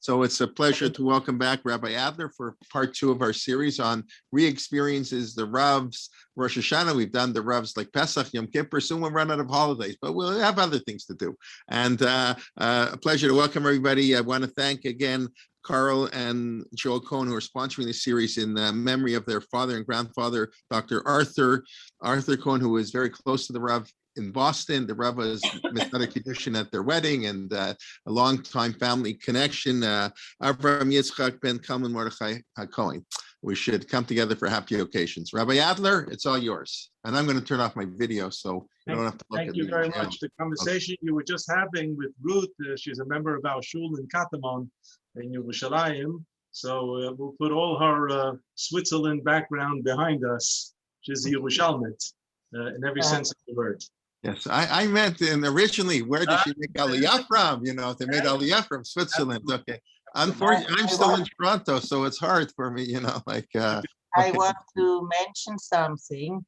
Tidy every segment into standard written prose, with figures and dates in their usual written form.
So it's a pleasure to welcome back Rabbi Adler for part 2 of our series on re-experiences, the Ravs, Rosh Hashanah. We've done the Ravs like Pesach, Yom Kippur. Soon we'll run out of holidays, but we'll have other things to do. And a pleasure to welcome everybody. I want to thank again Carl and Joel Cohen, who are sponsoring this series in memory of their father and grandfather, Dr. Arthur Cohen, who was very close to the Rav in Boston. The Rav was Mr. Kiddushin at their wedding, and a long-time family connection. Avram Yitzchak ben Kalman Mordechai Cohen. We should come together for happy occasions. Rabbi Adler, it's all yours. And I'm going to turn off my video so you don't have to look at me. Thank you very much. The conversation you were just having with Ruth, she's a member of our shul in Katamon in Yerushalayim. So we'll put all her Switzerland background behind us. She's a Yerushalmit in every sense of the word. Yes, I meant originally, where did she make Aliyah from? You know, they made Aliyah from Switzerland. Okay. Unfortunately, I'm still in Toronto, so it's hard for me, you know, like. Okay. I want to mention something.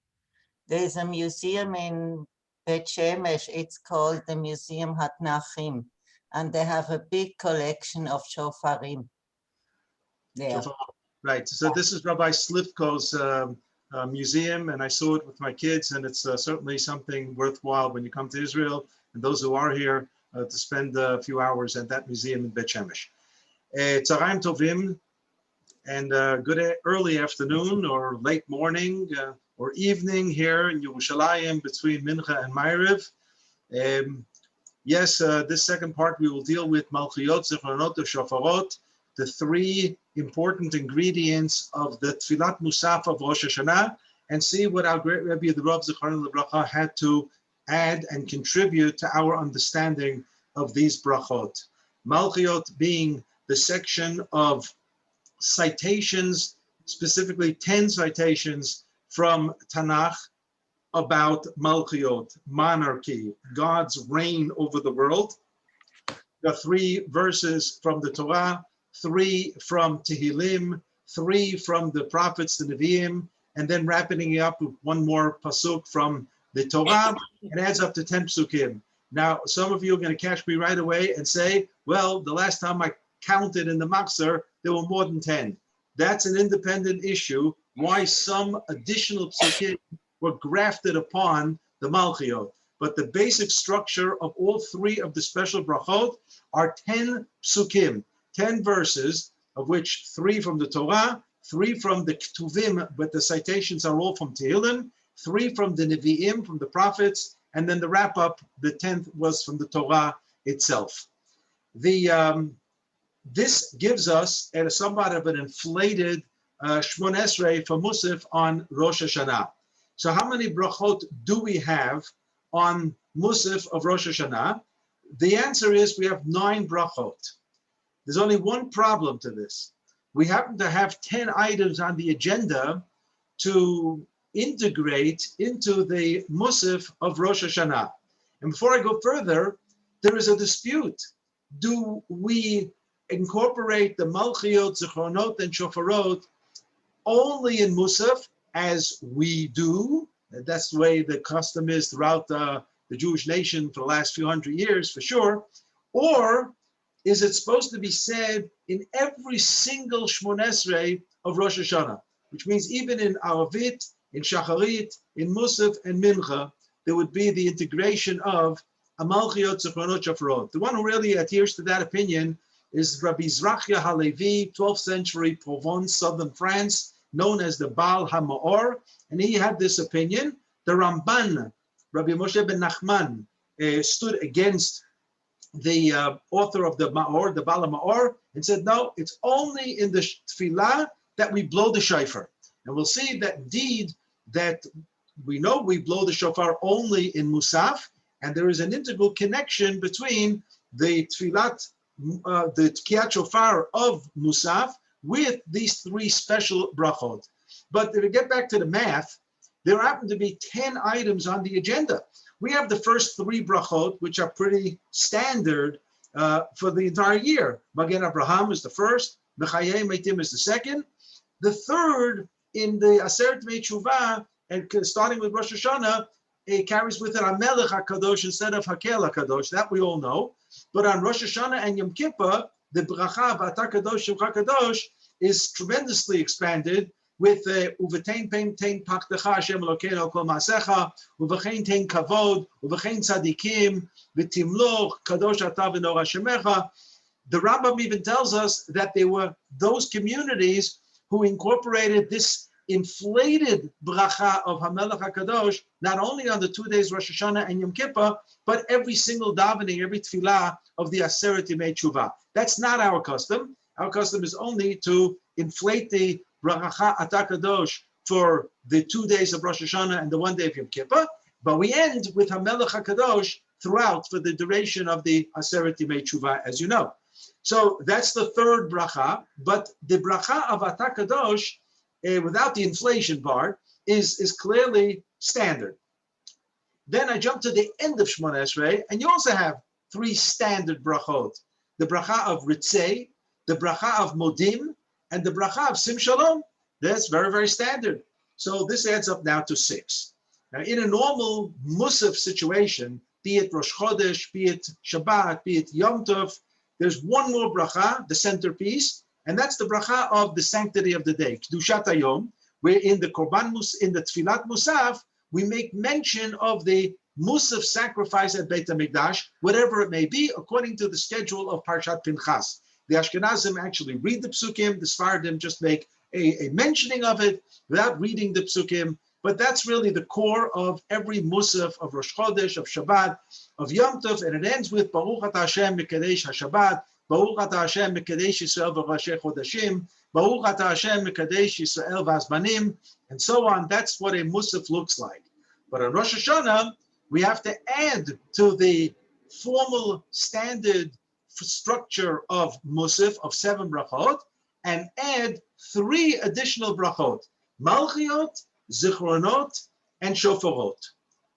There's a museum in Bet Shemesh. It's called the Museum Hatnachim, and they have a big collection of shofarim there. Right. So this is Rabbi Slivko's museum, and I saw it with my kids, and it's certainly something worthwhile when you come to Israel, and those who are here to spend a few hours at that museum in Bet Shemesh. Tzarayim tovim, and good early afternoon or late morning or evening here in Yerushalayim between Mincha and Ma'ariv. Yes, this second part we will deal with Malchiyot, Zichronot, Shofarot, the 3 important ingredients of the Tfilat Musaf of Rosh Hashanah, and see what our great Rabbi, the Rav Zichron Lebracha, had to add and contribute to our understanding of these brachot. Malchiyot being the section of citations, specifically 10 citations from Tanakh about Malchiyot, monarchy, God's reign over the world. The 3 verses from the Torah, 3 from Tehillim, 3 from the prophets, the Nevi'im, and then wrapping it up with 1 more pasuk from the Torah. It adds up to 10 psukim. Now, some of you are going to catch me right away and say, well, the last time I counted in the Machzor, there were more than 10. That's an independent issue, why some additional psukim were grafted upon the Malchiyot. But the basic structure of all 3 of the special brachot are 10 psukim, 10 verses, of which 3 from the Torah, 3 from the Ketuvim, but the citations are all from Tehillim, 3 from the Nevi'im, from the prophets, and then the wrap-up, the 10th was from the Torah itself. This gives us a somewhat of an inflated Shmon Esrei for Musaf on Rosh Hashanah. So how many brachot do we have on Musaf of Rosh Hashanah? The answer is we have 9 brachot. There's only one problem to this. We happen to have 10 items on the agenda to integrate into the Musaf of Rosh Hashanah. And before I go further, there is a dispute. Do we incorporate the Malchiyot, Zichronot, and Shofarot only in Musaf, as we do? That's the way the custom is throughout the Jewish nation for the last few hundred years, for sure. Or is it supposed to be said in every single Shmon Esrei of Rosh Hashanah? Which means even in Aravit, in Shacharit, in Musaf, and Mincha, there would be the integration of Malchiyot, Zichronot, Shofarot. The one who really adheres to that opinion is Rabbi Zrachia Halevi, 12th century Provence, southern France, known as the Baal HaMaor, and he had this opinion. The Ramban, Rabbi Moshe ben Nachman, stood against the author of the Maor, the Baal HaMaor, and said, no, it's only in the Tfilah that we blow the shofar. And we'll see that indeed that we know we blow the shofar only in Musaf, and there is an integral connection between the Tfilat, the Tkiyat Shofar of Musaf with these 3 special brachot. But if we get back to the math, there happen to be 10 items on the agenda. We have the first 3 brachot, which are pretty standard for the entire year. Magen Abraham is the first, Mechayei Meitim is the second. The third in the Aseret Mei Tshuva, and starting with Rosh Hashanah, it carries with it HaMelech HaKadosh instead of Hakel HaKadosh. That we all know. But on Rosh Hashanah and Yom Kippur, the bracha of Ata Kadosh Shemcha Kadosh is tremendously expanded with uvetein pein tein pachtecha Hashem Elokeinu kol maasecha uvechein tein kavod uvechein tzadikim v'timloch kadosh ata v'nora shemecha. The Rambam even tells us that there were those communities who incorporated this inflated bracha of HaMelech HaKadosh, not only on the 2 days Rosh Hashanah and Yom Kippur, but every single davening, every tefillah of the Aseret Yemei Tshuva. That's not our custom. Our custom is only to inflate the bracha Ata Kadosh for the 2 days of Rosh Hashanah and the 1 day of Yom Kippur, but we end with HaMelech HaKadosh throughout for the duration of the Aseret Yemei Tshuva, as you know. So that's the third bracha, but the bracha of Ata Kadosh, without the inflation part, is clearly standard. Then I jump to the end of Shemona Esrei, and you also have 3 standard brachot: the bracha of Ritzei, the bracha of Modim, and the bracha of Sim Shalom. That's very, very standard. So this adds up now to 6. Now, in a normal Musaf situation, be it Rosh Chodesh, be it Shabbat, be it Yom Tov, there's one more bracha, the centerpiece, and that's the bracha of the sanctity of the day, Kedushat Hayom, where in the Tfilat Musaf, we make mention of the Musaf sacrifice at Beit HaMikdash, whatever it may be, according to the schedule of Parshat Pinchas. The Ashkenazim actually read the Psukim, the Sfardim just make a mentioning of it without reading the Psukim, but that's really the core of every Musaf of Rosh Chodesh, of Shabbat, of Yom Tov, and it ends with Baruch Ata Hashem Mekadesh HaShabbat, Baruch Ata Hashem Mekadesh Yisrael v'Roshei Chodeshim, Baruch Ata Hashem Mekadesh Yisrael v'Azmanim, and so on. That's what a Musaf looks like. But on Rosh Hashanah, we have to add to the formal standard structure of Musaf of 7 brachot and add 3 additional brachot: Malchiot, Zichronot, and Shofarot.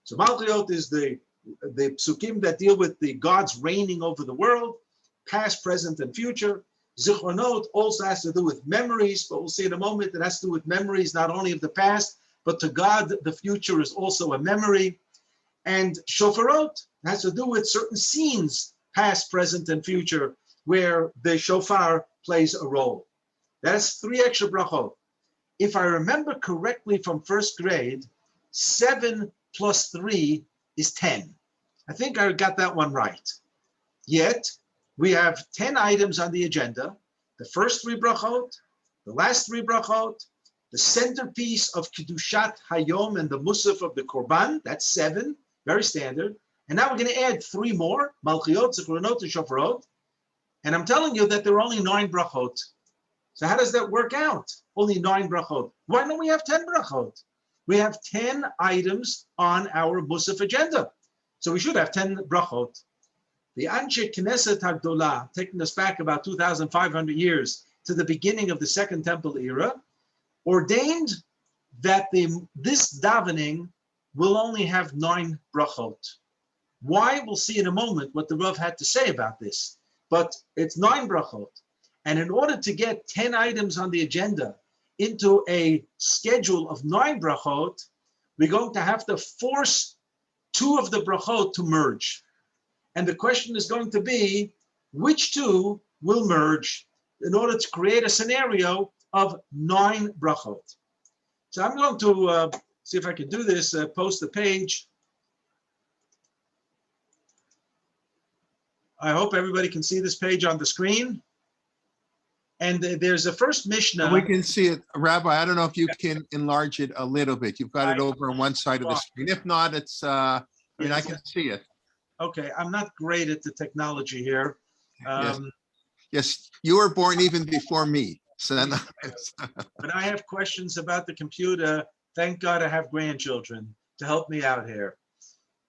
So Malchiot is the psukim that deal with the gods reigning over the world, past, present, and future. Zichronot also has to do with memories, but we'll see in a moment it has to do with memories not only of the past, but to God, the future is also a memory. And Shofarot has to do with certain scenes, past, present, and future, where the shofar plays a role. That's 3 extra brachot. If I remember correctly from first grade, 7 plus 3 is 10. I think I got that one right. Yet, we have 10 items on the agenda: the first 3 brachot, the last 3 brachot, the centerpiece of Kedushat Hayom and the Musaf of the Korban, that's 7, very standard. And now we're going to add 3 more, Malchiot, Zichronot, and Shofarot. And I'm telling you that there are only 9 brachot. So how does that work out? Only 9 brachot. Why don't we have 10 brachot? We have 10 items on our Musaf agenda. So we should have 10 brachot. The Anshe Knesset HaGdolah, taking us back about 2,500 years to the beginning of the Second Temple era, ordained that this davening will only have 9 brachot. Why? We'll see in a moment what the Rav had to say about this. But it's 9 brachot. And in order to get 10 items on the agenda into a schedule of 9 brachot, we're going to have to force 2 of the brachot to merge. And the question is going to be, which 2 will merge in order to create a scenario of 9 brachot? So I'm going to see if I can do this, post the page. I hope everybody can see this page on the screen. And there's a first Mishnah. We can see it. Rabbi, I don't know if you can enlarge it a little bit. You've got it over on one side of the screen. If not, it's, I can see it. Okay, I'm not great at the technology here. Yes, you were born even before me. So When I have questions about the computer, thank God I have grandchildren to help me out here.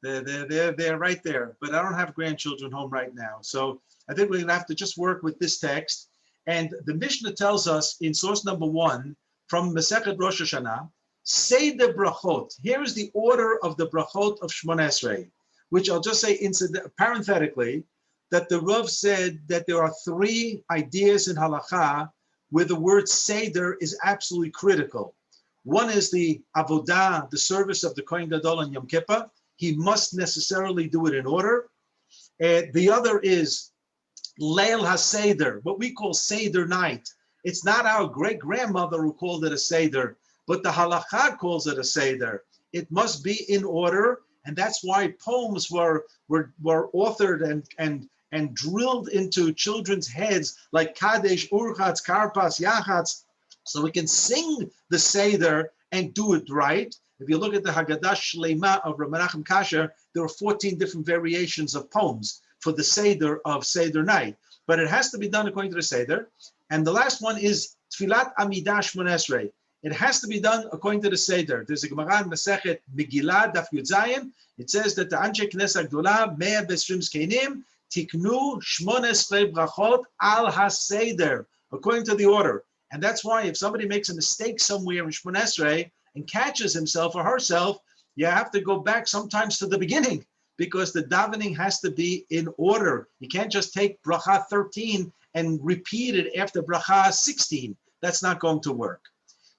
They're right there, but I don't have grandchildren home right now. So I think we're gonna have to just work with this text. And the Mishnah tells us in source number 1 from Masechet Rosh Hashanah, say the brachot. Here is the order of the brachot of Shemona Esrei, which I'll just say parenthetically, that the Rav said that there are 3 ideas in halacha where the word seder is absolutely critical. One is the avodah, the service of the Kohen Gadol on Yom Kippur. He must necessarily do it in order. The other is Leil HaSeder, what we call Seder night. It's not our great-grandmother who called it a Seder, but the halakha calls it a Seder. It must be in order, and that's why poems were authored and drilled into children's heads like Kadesh, Urchatz, Karpas, Yachatz, so we can sing the Seder and do it right. If you look at the Haggadah Shlema of Rabbi Menachem Kasher, there are 14 different variations of poems for the Seder of Seder night. But it has to be done according to the Seder. And the last one is Tfilat Amidah Shmon Esrei. It has to be done according to the Seder. There's a Gemara in Masechet Megillah, Daf Yud Zayin. It says that the Anshe Knesset Gdola, Mea Besrim Zkenim, Tiknu Shmon Esrei Brachot Al HaSeder, according to the order. And that's why if somebody makes a mistake somewhere in Shmon Esrei and catches himself or herself, you have to go back sometimes to the beginning, because the davening has to be in order. You can't just take bracha 13 and repeat it after bracha 16. That's not going to work.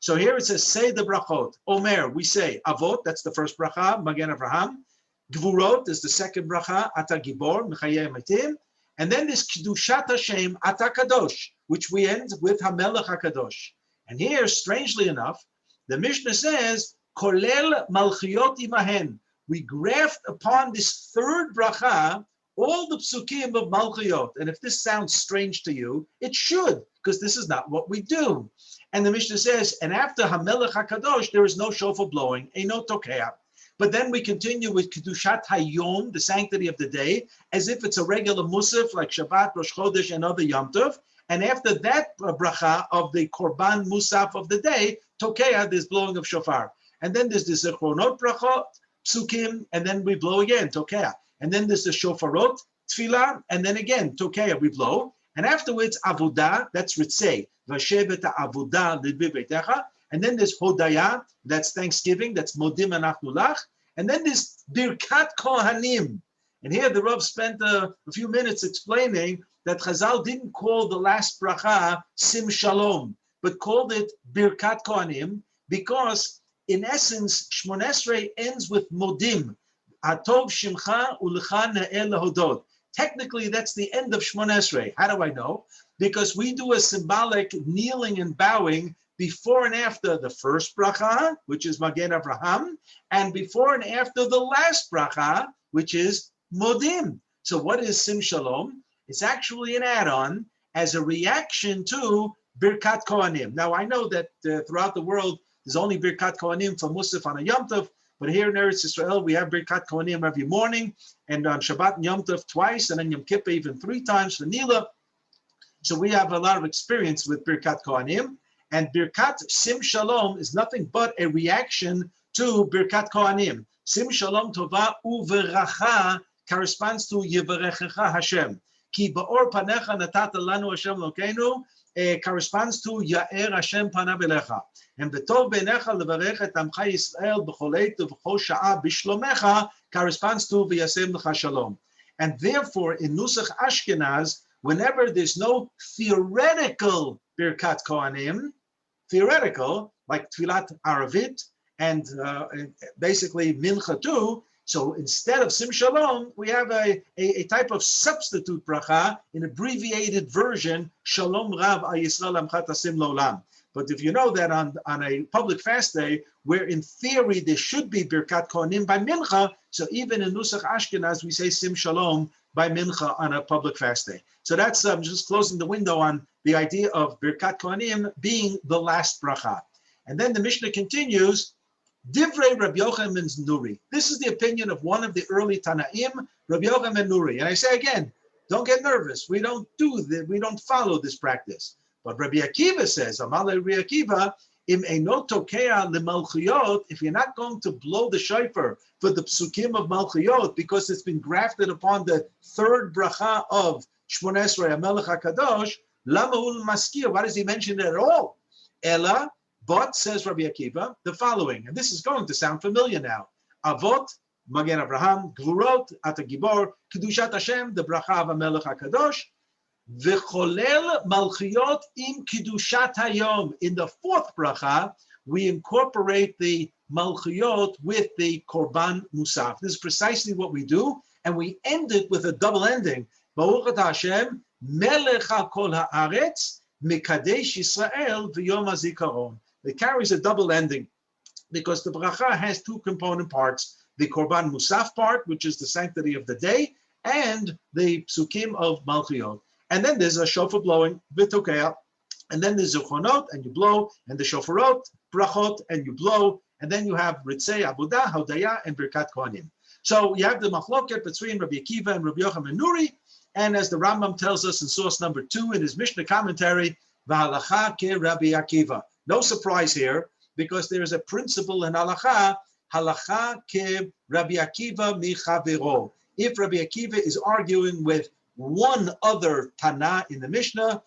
So here it says, say the brachot. Omer, we say, avot, that's the first bracha, Magen Avraham. Gvurot is the second bracha, Ata Gibor, Mechayeh Matim. And then this Kedushat Hashem, Ata Kadosh, which we end with Hamelech HaKadosh. And here, strangely enough, the Mishnah says, Kolel Malchiot Imahen. We graft upon this third bracha all the psukim of Malchiot. And if this sounds strange to you, it should, because this is not what we do. And the Mishnah says, and after Hamelech HaKadosh, there is no shofar blowing, no tokea. But then we continue with Kedushat Hayom, the sanctity of the day, as if it's a regular musaf like Shabbat, Rosh Chodesh, and other Yom Tov. And after that bracha of the Korban Musaf of the day, tokea, there's blowing of shofar. And then there's the Zechronot bracha, psukim, and then we blow again, tokea. And then there's the shofarot, tefillah, and then again, tokea, we blow. And afterwards, avodah, that's ritzei, vashevet avodah l'bi beitecha. And then there's hodaya, that's Thanksgiving, that's modim anachnu lach. And then there's birkat kohanim. And here the Rav spent a few minutes explaining that Chazal didn't call the last bracha sim shalom, but called it birkat kohanim, because in essence, Shmon Esrei ends with modim. Atov shimcha ulecha ne'el lehodot. Technically, that's the end of Shmon Esrei. How do I know? Because we do a symbolic kneeling and bowing before and after the first bracha, which is Magen Avraham, and before and after the last bracha, which is Modim. So what is Sim Shalom? It's actually an add-on as a reaction to Birkat Kohanim. Now, I know that throughout the world, there's only Birkat Kohanim for Musaf on a Yom Tov, but here in Eretz Yisrael, we have Birkat Kohanim every morning, and on Shabbat and Yom Tov twice, and then Yom Kippur even 3 times for Nila. So we have a lot of experience with Birkat Kohanim, and Birkat Sim Shalom is nothing but a reaction to Birkat Kohanim. Sim Shalom Tova Uveracha corresponds to Yevarechecha Hashem. Ki Ba'or Panecha Natata Lanu Hashem Lokeinu corresponds to Ya'er Hashem Panav Elecha. And B'tov Beinecha Levarech et Amcha Yisrael B'choleit V'chol Sha'a B'shlomecha corresponds to V'yasem Lecha Shalom. And therefore, in Nusach Ashkenaz, whenever there's no theoretical Birkat Kohanim, theoretical, like Tfilat Aravit, and basically Mincha too, so instead of Sim Shalom, we have a type of substitute bracha, an abbreviated version, Shalom Rav Yisrael Amcha Tasim Lolam. But if you know that on a public fast day, where in theory there should be Birkat Kohanim by Mincha, so even in Nusach Ashkenaz, we say Sim Shalom by Mincha on a public fast day. So that's just closing the window on the idea of Birkat Kohanim being the last bracha. And then the Mishnah continues, Divrei Rabbi Yochanan ben Nuri. This is the opinion of one of the early Tanaim, Rabbi Yochanan ben Nuri. And I say again, don't get nervous. We don't do that. We don't follow this practice. But Rabbi Akiva says, Amalei Rabbi Akiva, Im einot tokea lemalchiot, if you're not going to blow the shofar for the psukim of malchiot because it's been grafted upon the third bracha of Shmon Esrei Hamelech HaKadosh, lama ul maskir, why does he mention it at all? Ella, but, says Rabbi Akiva, the following, and this is going to sound familiar now. Avot, Magen Avraham, Gvurot, Ata Gibor, Kedushat Hashem, the bracha of Hamelech HaKadosh, V'cholel malchiot im Kedushat Hayom. In the fourth bracha, we incorporate the malchiot with the Korban Musaf. This is precisely what we do, and we end it with a double ending. Baruch Ata Hashem, Melech HaKol HaAretz Mekadesh Yisrael V'Yom HaZikaron. It carries a double ending because the bracha has two component parts: the Korban Musaf part, which is the sanctity of the day, and the psukim of Malchiot. And then there's a shofar blowing, V'Tokea, and then there's Zuchonot, and you blow, and the shofarot, brachot, and you blow, and then you have Ritzei, Abudah, Hodaya, and Birkat Kohanim. So you have the machloket between Rabbi Akiva and Rabbi Yochanan ben Nuri, and as the Rambam tells us in source number 2 in his Mishnah commentary, V'halacha ke Rabbi Akiva. No surprise here, because there is a principle in halacha, halacha ke Rabbi Akiva mi chavero. If Rabbi Akiva is arguing with one other Tana in the Mishnah,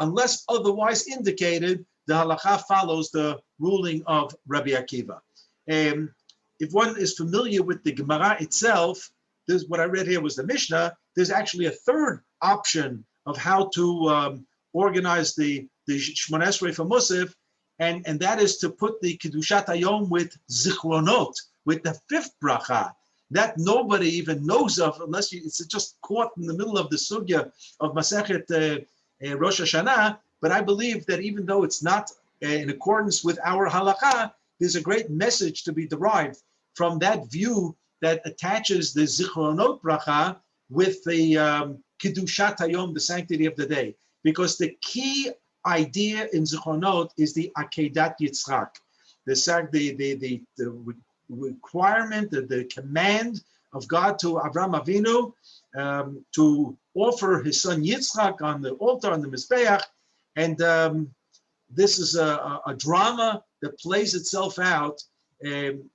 unless otherwise indicated, the halacha follows the ruling of Rabbi Akiva. If one is familiar with the Gemara itself, this what I read here was the Mishnah. There's actually a third option of how to organize the Shmona Esrei for Musaf, and that is to put the Kedushat Hayom with Zichronot, with the fifth bracha. That nobody even knows of unless it's just caught in the middle of the sugya of Masechet Rosh Hashanah. But I believe that even though it's not in accordance with our halakha, there's a great message to be derived from that view that attaches the Zichronot bracha with the Kedushat Hayom, the sanctity of the day. Because the key idea in Zichronot is the Akedat Yitzchak, the requirement, the command of God to Avraham Avinu to offer his son Yitzchak on the altar, on the Mizbeach. And this is a drama that plays itself out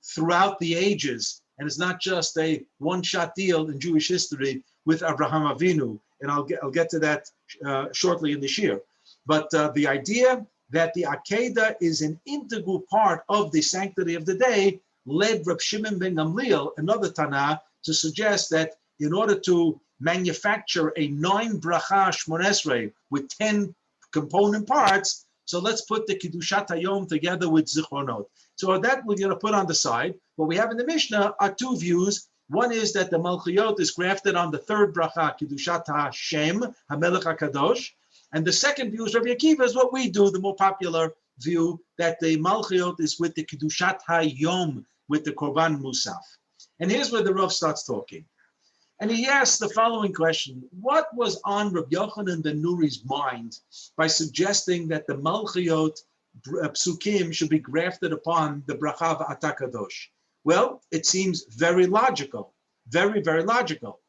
throughout the ages. And it's not just a one-shot deal in Jewish history with Avraham Avinu. And I'll get to that shortly in this year. But the idea that the Akedah is an integral part of the sanctity of the day led Reb Shimon ben Gamliel, another Tana, to suggest that in order to manufacture a 9-bracha Shmona Esrei with 10 component parts, so let's put the Kedushat Hayom together with Zichronot. So that we're going to put on the side. What we have in the Mishnah are two views. One is that the Malchiot is grafted on the third bracha, Kedushat HaShem, HaMelech HaKadosh. And the second view is Rabbi Akiva, is what we do, the more popular view, that the Malchiot is with the Kedushat HaYom, with the Korban Musaf. And here's where the Rav starts talking. And he asks the following question: what was on Rabbi Yochanan ben Nuri's mind by suggesting that the Malchiot psukim should be grafted upon the bracha v'ata kadosh? Well, it seems very logical, very, very logical.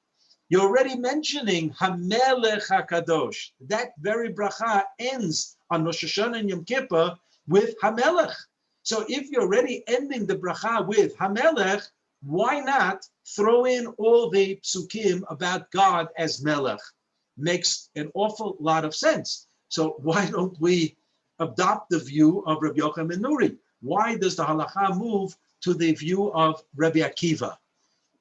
You're already mentioning HaMelech HaKadosh. That very bracha ends on Rosh Hashanah and Yom Kippur with HaMelech. So if you're already ending the bracha with HaMelech, why not throw in all the psukim about God as Melech? Makes an awful lot of sense. So why don't we adopt the view of Rabbi Yochanan ben Nuri? Why does the halacha move to the view of Rabbi Akiva,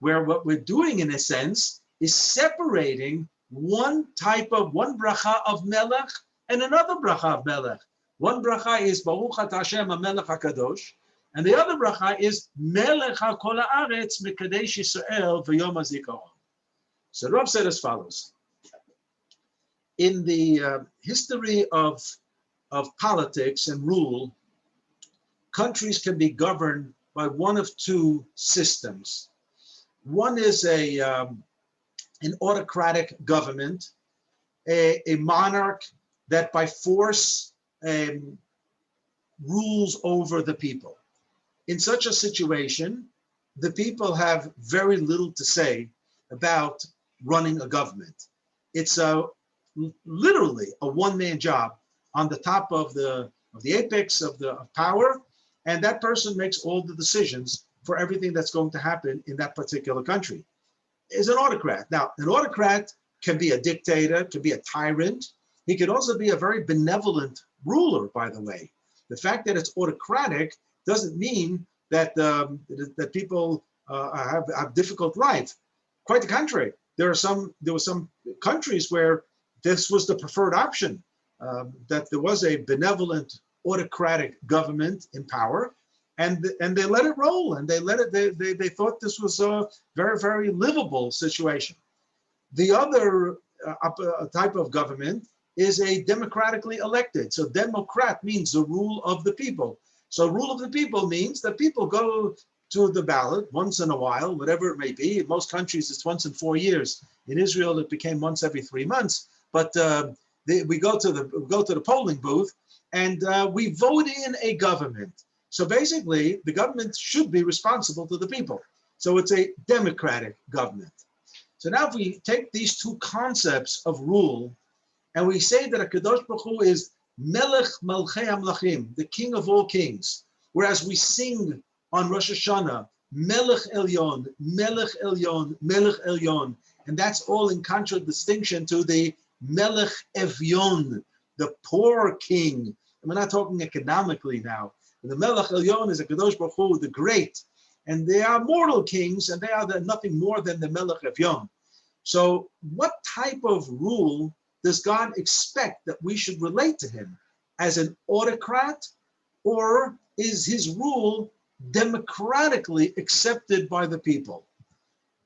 where what we're doing in a sense is separating one bracha of Melech and another bracha of Melech. One bracha is Baruch Ata Hashem HaMelech HaKadosh, and the other bracha is Melech HaKol HaAretz Mekadesh Yisrael V'Yom HaZikaron. So Rav said as follows: in the history of politics and rule, countries can be governed by one of two systems. One is an autocratic government, a monarch that by force rules over the people. In such a situation, the people have very little to say about running a government. It's literally a one-man job on the top of the apex of power, and that person makes all the decisions for everything that's going to happen in that particular country. Is an autocrat. Now, an autocrat can be a dictator, can be a tyrant. He could also be a very benevolent ruler, by the way. The fact that it's autocratic doesn't mean that that people have difficult life. Quite the contrary. There were some countries where this was the preferred option, that there was a benevolent autocratic government in power, and they let it roll, and they thought this was a very, very livable situation. The other type of government is a democratically elected. So democrat means the rule of the people. So rule of the people means that people go to the ballot once in a while, whatever it may be. In most countries, it's once in 4 years. In Israel, it became once every 3 months. But we go to the polling booth and we vote in a government. So basically, the government should be responsible to the people. So it's a democratic government. So now if we take these two concepts of rule and we say that HaKadosh Baruch Hu is Melech Malchei Hamlachim, the King of all kings, whereas we sing on Rosh Hashanah, Melech Elyon, Melech Elyon, Melech Elyon, and that's all in contradistinction to the Melech Evyon, the poor king. And we're not talking economically now. The Melech Elyon is HaKadosh Baruch Hu, the great, and they are mortal kings, and they are nothing more than the Melech Evyon. So what type of rule does God expect that we should relate to him? As an autocrat, or is his rule democratically accepted by the people?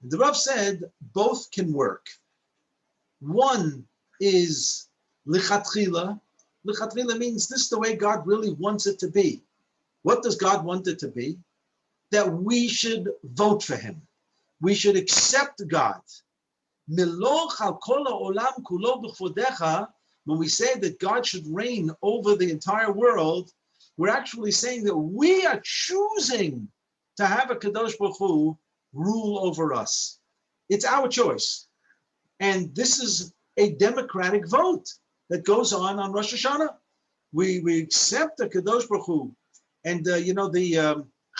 The Rav said both can work. One is lichatchila. Lichatchila means this is the way God really wants it to be. What does God want it to be? That we should vote for him. We should accept God. When we say that God should reign over the entire world, we're actually saying that we are choosing to have a Kadosh Baruch Hu rule over us. It's our choice. And this is a democratic vote that goes on Rosh Hashanah. We accept the Kadosh Baruch Hu. And the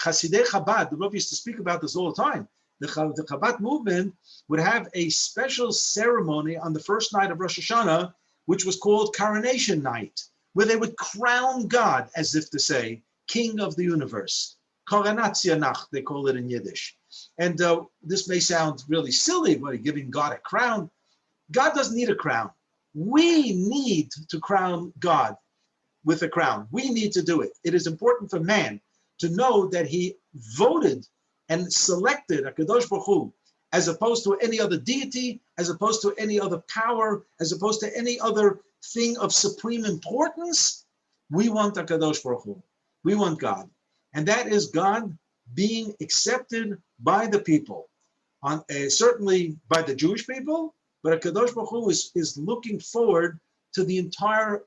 Hasidei Chabad, the Rabbi used to speak about this all the time. The Chabad movement would have a special ceremony on the first night of Rosh Hashanah, which was called Coronation Night, where they would crown God, as if to say, King of the universe. Koronatia Nacht, they call it in Yiddish. And this may sound really silly, but giving God a crown. God doesn't need a crown. We need to crown God with a crown. We need to do it. It is important for man to know that he voted and selected HaKadosh Baruch Hu, as opposed to any other deity, as opposed to any other power, as opposed to any other thing of supreme importance. We want HaKadosh Baruch Hu. We want God. And that is God being accepted by the people, certainly by the Jewish people, but HaKadosh Baruch Hu is looking forward to the entire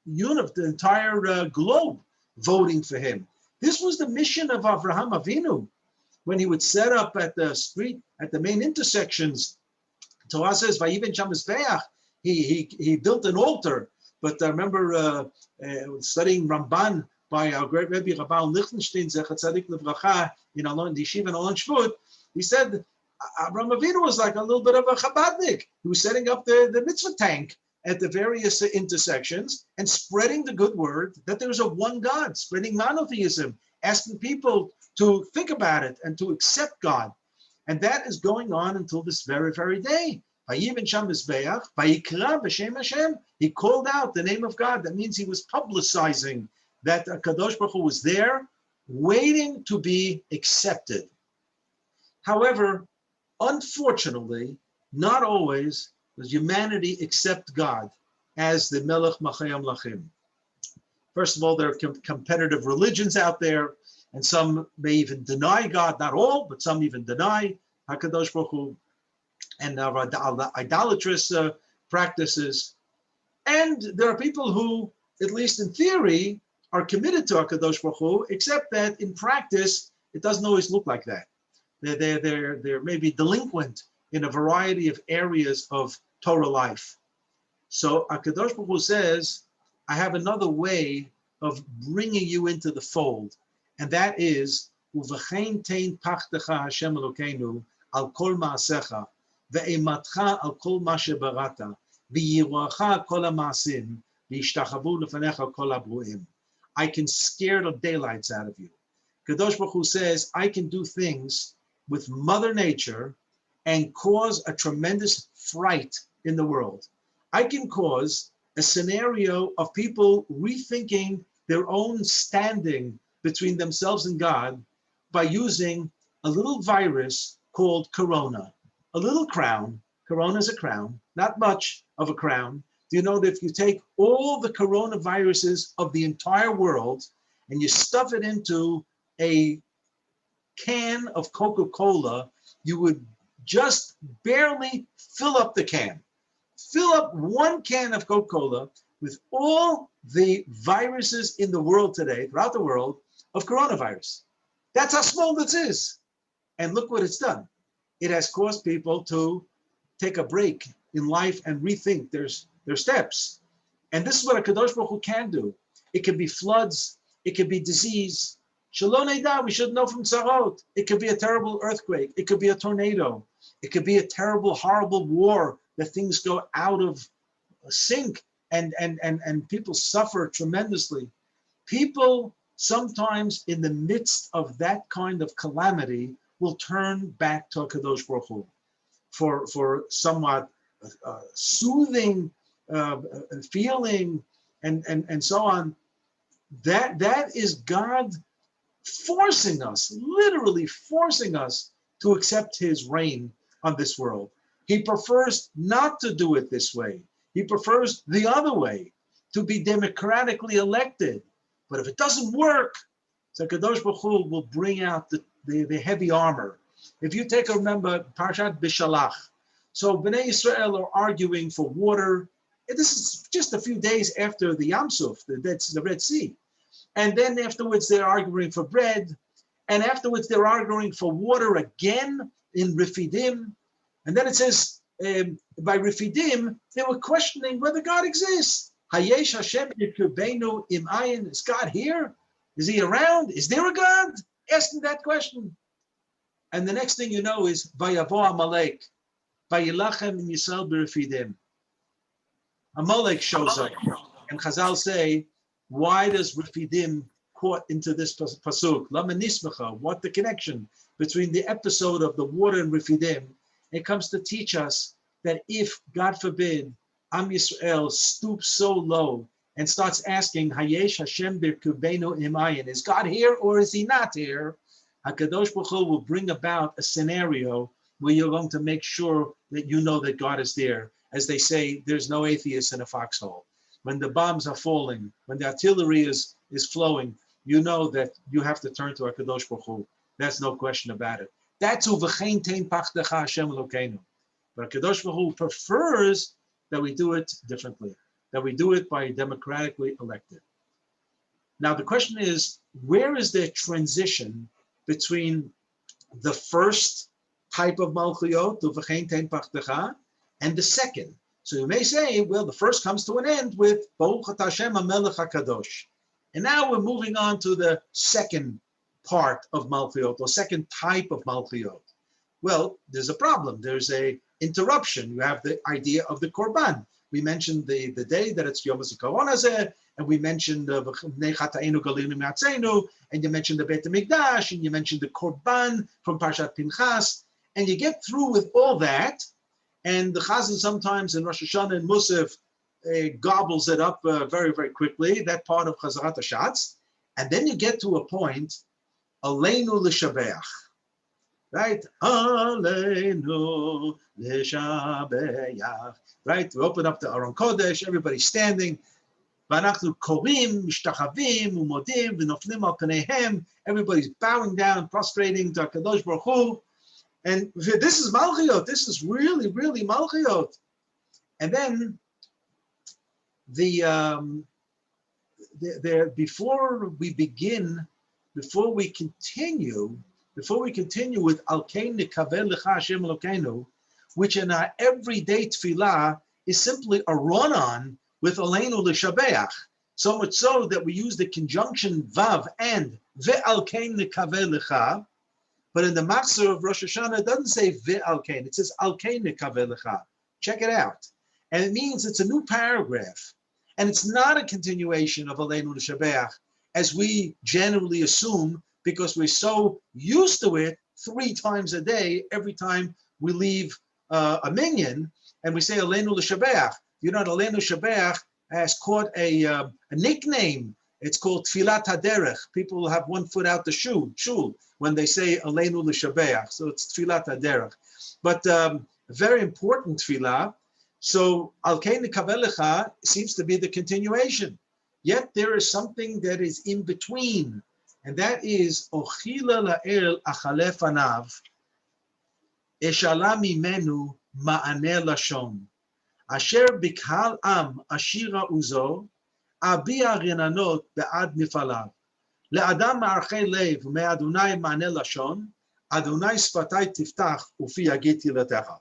universe, the entire globe voting for him. This was the mission of Avraham Avinu. When he would set up at the street, at the main intersections, Torah says, "Vayiven sham mizbeach." He built an altar. But I remember studying Ramban by our great Rabbi Lichtenstein, Zechat Tzadik Livracha, in the Yeshiva in Alon Shvut. He said Avraham Avinu was like a little bit of a Chabadnik. He was setting up the mitzvah tank at the various intersections and spreading the good word that there's a one God, spreading monotheism, asking people to think about it and to accept God. And that is going on until this very, very day. He called out the name of God. That means he was publicizing that Kadosh Baruch Hu was there, waiting to be accepted. However, unfortunately, not always does humanity accept God as the Melech Malchei Hamlachim. First of all, there are competitive religions out there, and some may even deny God, not all, but some even deny HaKadosh Baruch Hu, and idolatrous practices. And there are people who, at least in theory, are committed to HaKadosh Baruch Hu, except that in practice, it doesn't always look like that. They're maybe delinquent in a variety of areas of Torah life. So HaKadosh Baruch Hu says, I have another way of bringing you into the fold, and that is, Uvechein tein pachtecha Hashem Elokeinu al kol ma'asecha, ve'ematcha al kol ma shebarata, v'yiroacha kol ha'ma'asim, v'yishtachavu lefanecha kol ha'bruim. I can scare the daylights out of you. Kadosh Baruch Hu says, I can do things with Mother Nature and cause a tremendous fright in the world. I can cause a scenario of people rethinking their own standing between themselves and God by using a little virus called Corona, a little crown, corona is a crown, not much of a crown. Do you know that if you take all the coronaviruses of the entire world and you stuff it into a can of Coca-Cola, you would just barely fill up the can. Fill up one can of Coca-Cola with all the viruses in the world today, throughout the world, of coronavirus. That's how small this is. And look what it's done. It has caused people to take a break in life and rethink their steps. And this is what a Kadosh Baruch Hu can do. It could be floods, it could be disease. Shalom Eida, we should know from Tzarot. It could be a terrible earthquake, it could be a tornado, it could be a terrible, horrible war that things go out of sync and people suffer tremendously. People sometimes in the midst of that kind of calamity will turn back to Kadosh Baruch Hu for somewhat soothing feeling and so on. That is God forcing us, literally forcing us to accept his reign on this world. He prefers not to do it this way. He prefers the other way, to be democratically elected. But if it doesn't work, so Kadosh Baruch Hu will bring out the heavy armor. If you remember Parshat Bishalach, so Bnei Yisrael are arguing for water. And this is just a few days after the Yam Suf, the Red Sea. And then afterwards they're arguing for bread. And afterwards they're arguing for water again in Refidim. And then it says, by Refidim, they were questioning whether God exists. Hayesh Hashem Yikubeinu Im Ayin. Is God here? Is he around? Is there a God? Asking that question. And the next thing you know is Vayavo Amalek, Vayilachem Yisrael B'Refidim. Amalek shows up, and Chazal say, why does Refidim caught into this pasuk? Lama nismacha. What the connection between the episode of the water and Refidim? It comes to teach us that if, God forbid, Am Yisrael stoops so low and starts asking, Hayesh Hashem B'Kubeinu Imayin, is God here or is he not here? HaKadosh Baruch Hu will bring about a scenario where you're going to make sure that you know that God is there. As they say, there's no atheist in a foxhole. When the bombs are falling, when the artillery is flowing, you know that you have to turn to HaKadosh Baruch Hu. That's no question about it. That's u'v'chein tein pachtecha Hashem Elokeinu. But HaKadosh Baruch Hu prefers that we do it differently, that we do it by democratically elected. Now the question is, where is the transition between the first type of malchiyot, u'v'chein tein pachtecha, and the second? So you may say, well, the first comes to an end with Baruch Atah Hashem HaMelech HaKadosh. And now we're moving on to the second part of Malchiyot, or second type of Malchiyot. Well, there's a problem. There's a interruption. You have the idea of the Korban. We mentioned the day that it's Yom HaZikaron Hazeh, and we mentioned Bnei Chatainu Galinu Me'atzenu, and you mentioned the Beit HaMikdash, and you mentioned the Korban from Parshat Pinchas, and you get through with all that. And the Chazan sometimes in Rosh Hashanah and Musaf gobbles it up very, very quickly, that part of Chazarat HaShatz. And then you get to a point, Aleinu L'Shabeach, right? Aleinu L'Shabeach, right? We open up the Aron Kodesh, everybody's standing. V'anachnu korim, mishtachavim, umodim, v'noflim al paneihem. Everybody's bowing down, prostrating to HaKadosh Baruch Hu. And this is Malchiyot. This is really, really Malchiyot. And then before we continue with Alkein Nekavel Lecha Hashem Elokeinu, which in our everyday tefillah is simply a run-on with Aleinu L'Shabeach. So much so that we use the conjunction Vav and Ve'alkein Nekavel Lecha. But in the Machzor of Rosh Hashanah, it doesn't say Ve'alkein, it says Alkein Nekavel Lecha. Check it out. And it means it's a new paragraph. And it's not a continuation of Aleinu L'Shabeach, as we generally assume, because we're so used to it 3 times a day, every time we leave a minyan, and we say Aleinu L'Shabeach. You know, Aleinu L'Shabeach has caught a nickname. It's called Tfilat HaDerech. People will have one foot out the shul when they say Aleinu L'Shabeach. So it's Tfilat HaDerech. But a very important tefillah. So Al Kein Nikaveh Lecha seems to be the continuation. Yet there is something that is in between, and that is Ochila La'el Achale Fanav Eshala Mimenu Ma'aneh Lashon Asher Bikhal Am Ashira Uzo Abia Rinanot Be'ad Mifalav Le'adam Ma'archei Lev Me'adonai Ma'aneh Lashon Adonai Sfatai Tiftach Ufi Yagit Yilatecha.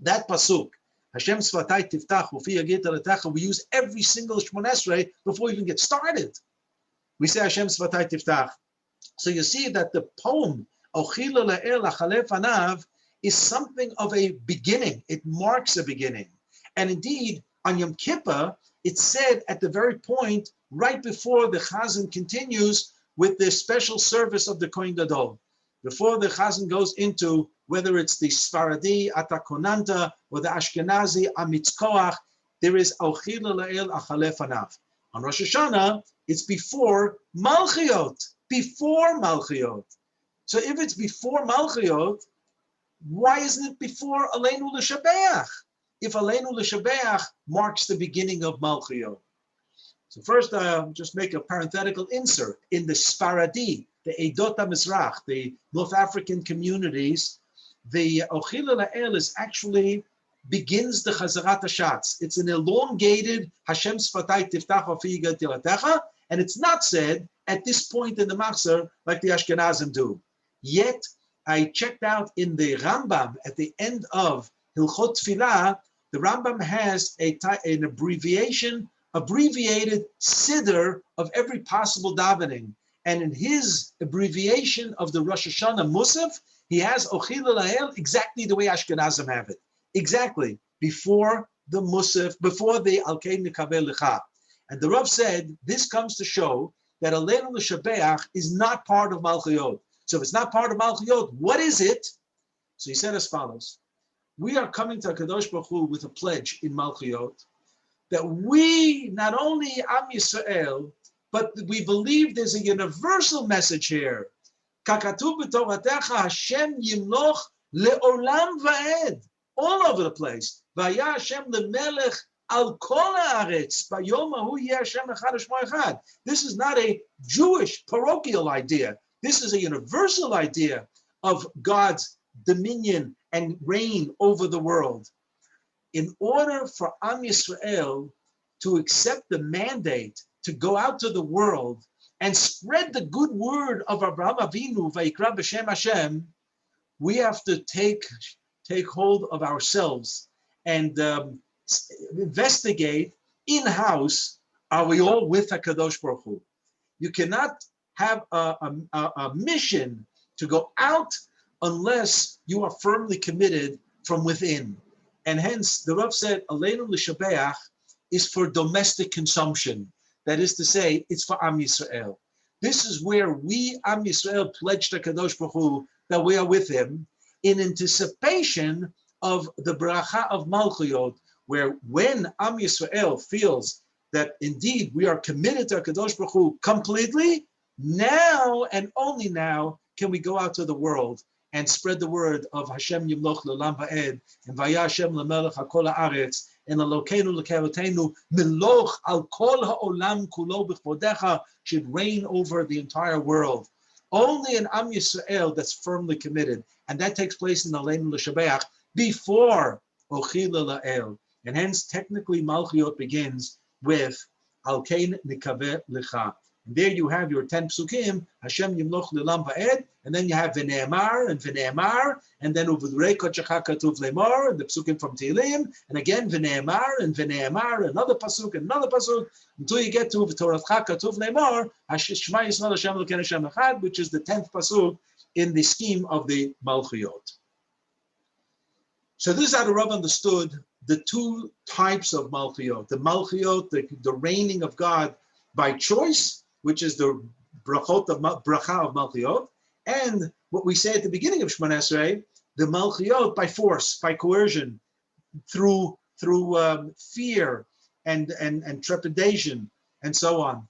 That pasuk, Hashem Sfatai Tiftach Ufi Yagit Yilatecha, we use every single Shmon Esrei before we even get started. We say Hashem Sfatai Tiftach. So you see that the poem Ochila La'el Achale Fanav is something of a beginning. It marks a beginning. And indeed, on Yom Kippur, it's said at the very point, right before the Chazan continues with the special service of the Kohen Gadol. Before the Chazan goes into whether it's the Sfaradi, Atakonanta, or the Ashkenazi, Amitzkoach, there is Ochila La'el Achale Fanav. On Rosh Hashanah, it's before Malchiot, before Malchiot. So if it's before Malchiot, why isn't it before Aleinu L'Shabeach? If Aleinu L'Shabeach marks the beginning of Malchiot. So first, just make a parenthetical insert. In the Sfaradi, the Eidot HaMizrach, the North African communities, the Ochila La'el is actually begins the Chazarat HaShatz. It's an elongated Hashem Sfatai Tiftach Ufi Yagit Yilatecha, and it's not said at this point in the Machzor like the Ashkenazim do. Yet, I checked out in the Rambam at the end of Hilchot Tfilah, the Rambam has an abbreviated siddur of every possible davening. And in his abbreviation of the Rosh Hashanah Musaf, he has Ochila La'el exactly the way Ashkenazim have it. Exactly, before the Musaf, before the Al Kein Nikaveh Lecha. And the Rav said, this comes to show that Aleinu L'Shabeach is not part of Malchiot. So if it's not part of Malchiot, what is it? So he said as follows: we are coming to HaKadosh Baruch Hu with a pledge in Malchiot that we, not only Am Yisrael, but we believe there's a universal message here. Kakatuv b'Toratecha Hashem yimloch le'olam va'ed. All over the place. Vaya Hashem le'melech al kol haaretz. Bayom hahu yeh Hashem echad u'shmo echad. This is not a Jewish parochial idea. This is a universal idea of God's dominion and reign over the world. In order for Am Yisrael to accept the mandate to go out to the world and spread the good word of Abraham Avinu, Vayikra b'Shem Hashem, we have to take hold of ourselves and investigate in-house, are we all with HaKadosh Baruch Hu? You cannot have a mission to go out unless you are firmly committed from within. And hence, the Rav said, Aleinu L'Shabeach is for domestic consumption. That is to say, it's for Am Yisrael. This is where we, Am Yisrael, pledged to Kadosh Baruch Hu that we are with him in anticipation of the bracha of Malchuyot, where when Am Yisrael feels that indeed we are committed to Kadosh Baruch Hu completely, now and only now can we go out to the world and spread the word of Hashem Yimloch L'Olam Va'ed and Vaya Hashem L'Melech HaKol Haaretz and Elokeinu L'Kavotenu Miloch Al Kol Ha'olam Kulo B'Chvodecha should reign over the entire world. Only an Am Yisrael that's firmly committed, and that takes place in Aleinu L'Shabeach before Ochila La'el, and hence technically Malchiot begins with Al Kein Nikaveh Lecha. And there you have your 10 psukim, Hashem Yimloch L'Olam Va'ed, and then you have V'ne'emar, and then Uv'durei Kodshecha Katuv Lemor, and the psukim from Tehillim, and again V'ne'emar, another pasuk, until you get to V'toratcha Katuv Lemor, Shema Yisrael Hashem Elokeinu Hashem Echad, which is the 10th pasuk in the scheme of the Malchuyot. So this is how the Rav understood the two types of Malchuyot. The Malchuyot, the reigning of God by choice, which is the bracha of Malchiot, and what we say at the beginning of Shemon Esrei, the Malchiot by force, by coercion, through fear and trepidation, and so on.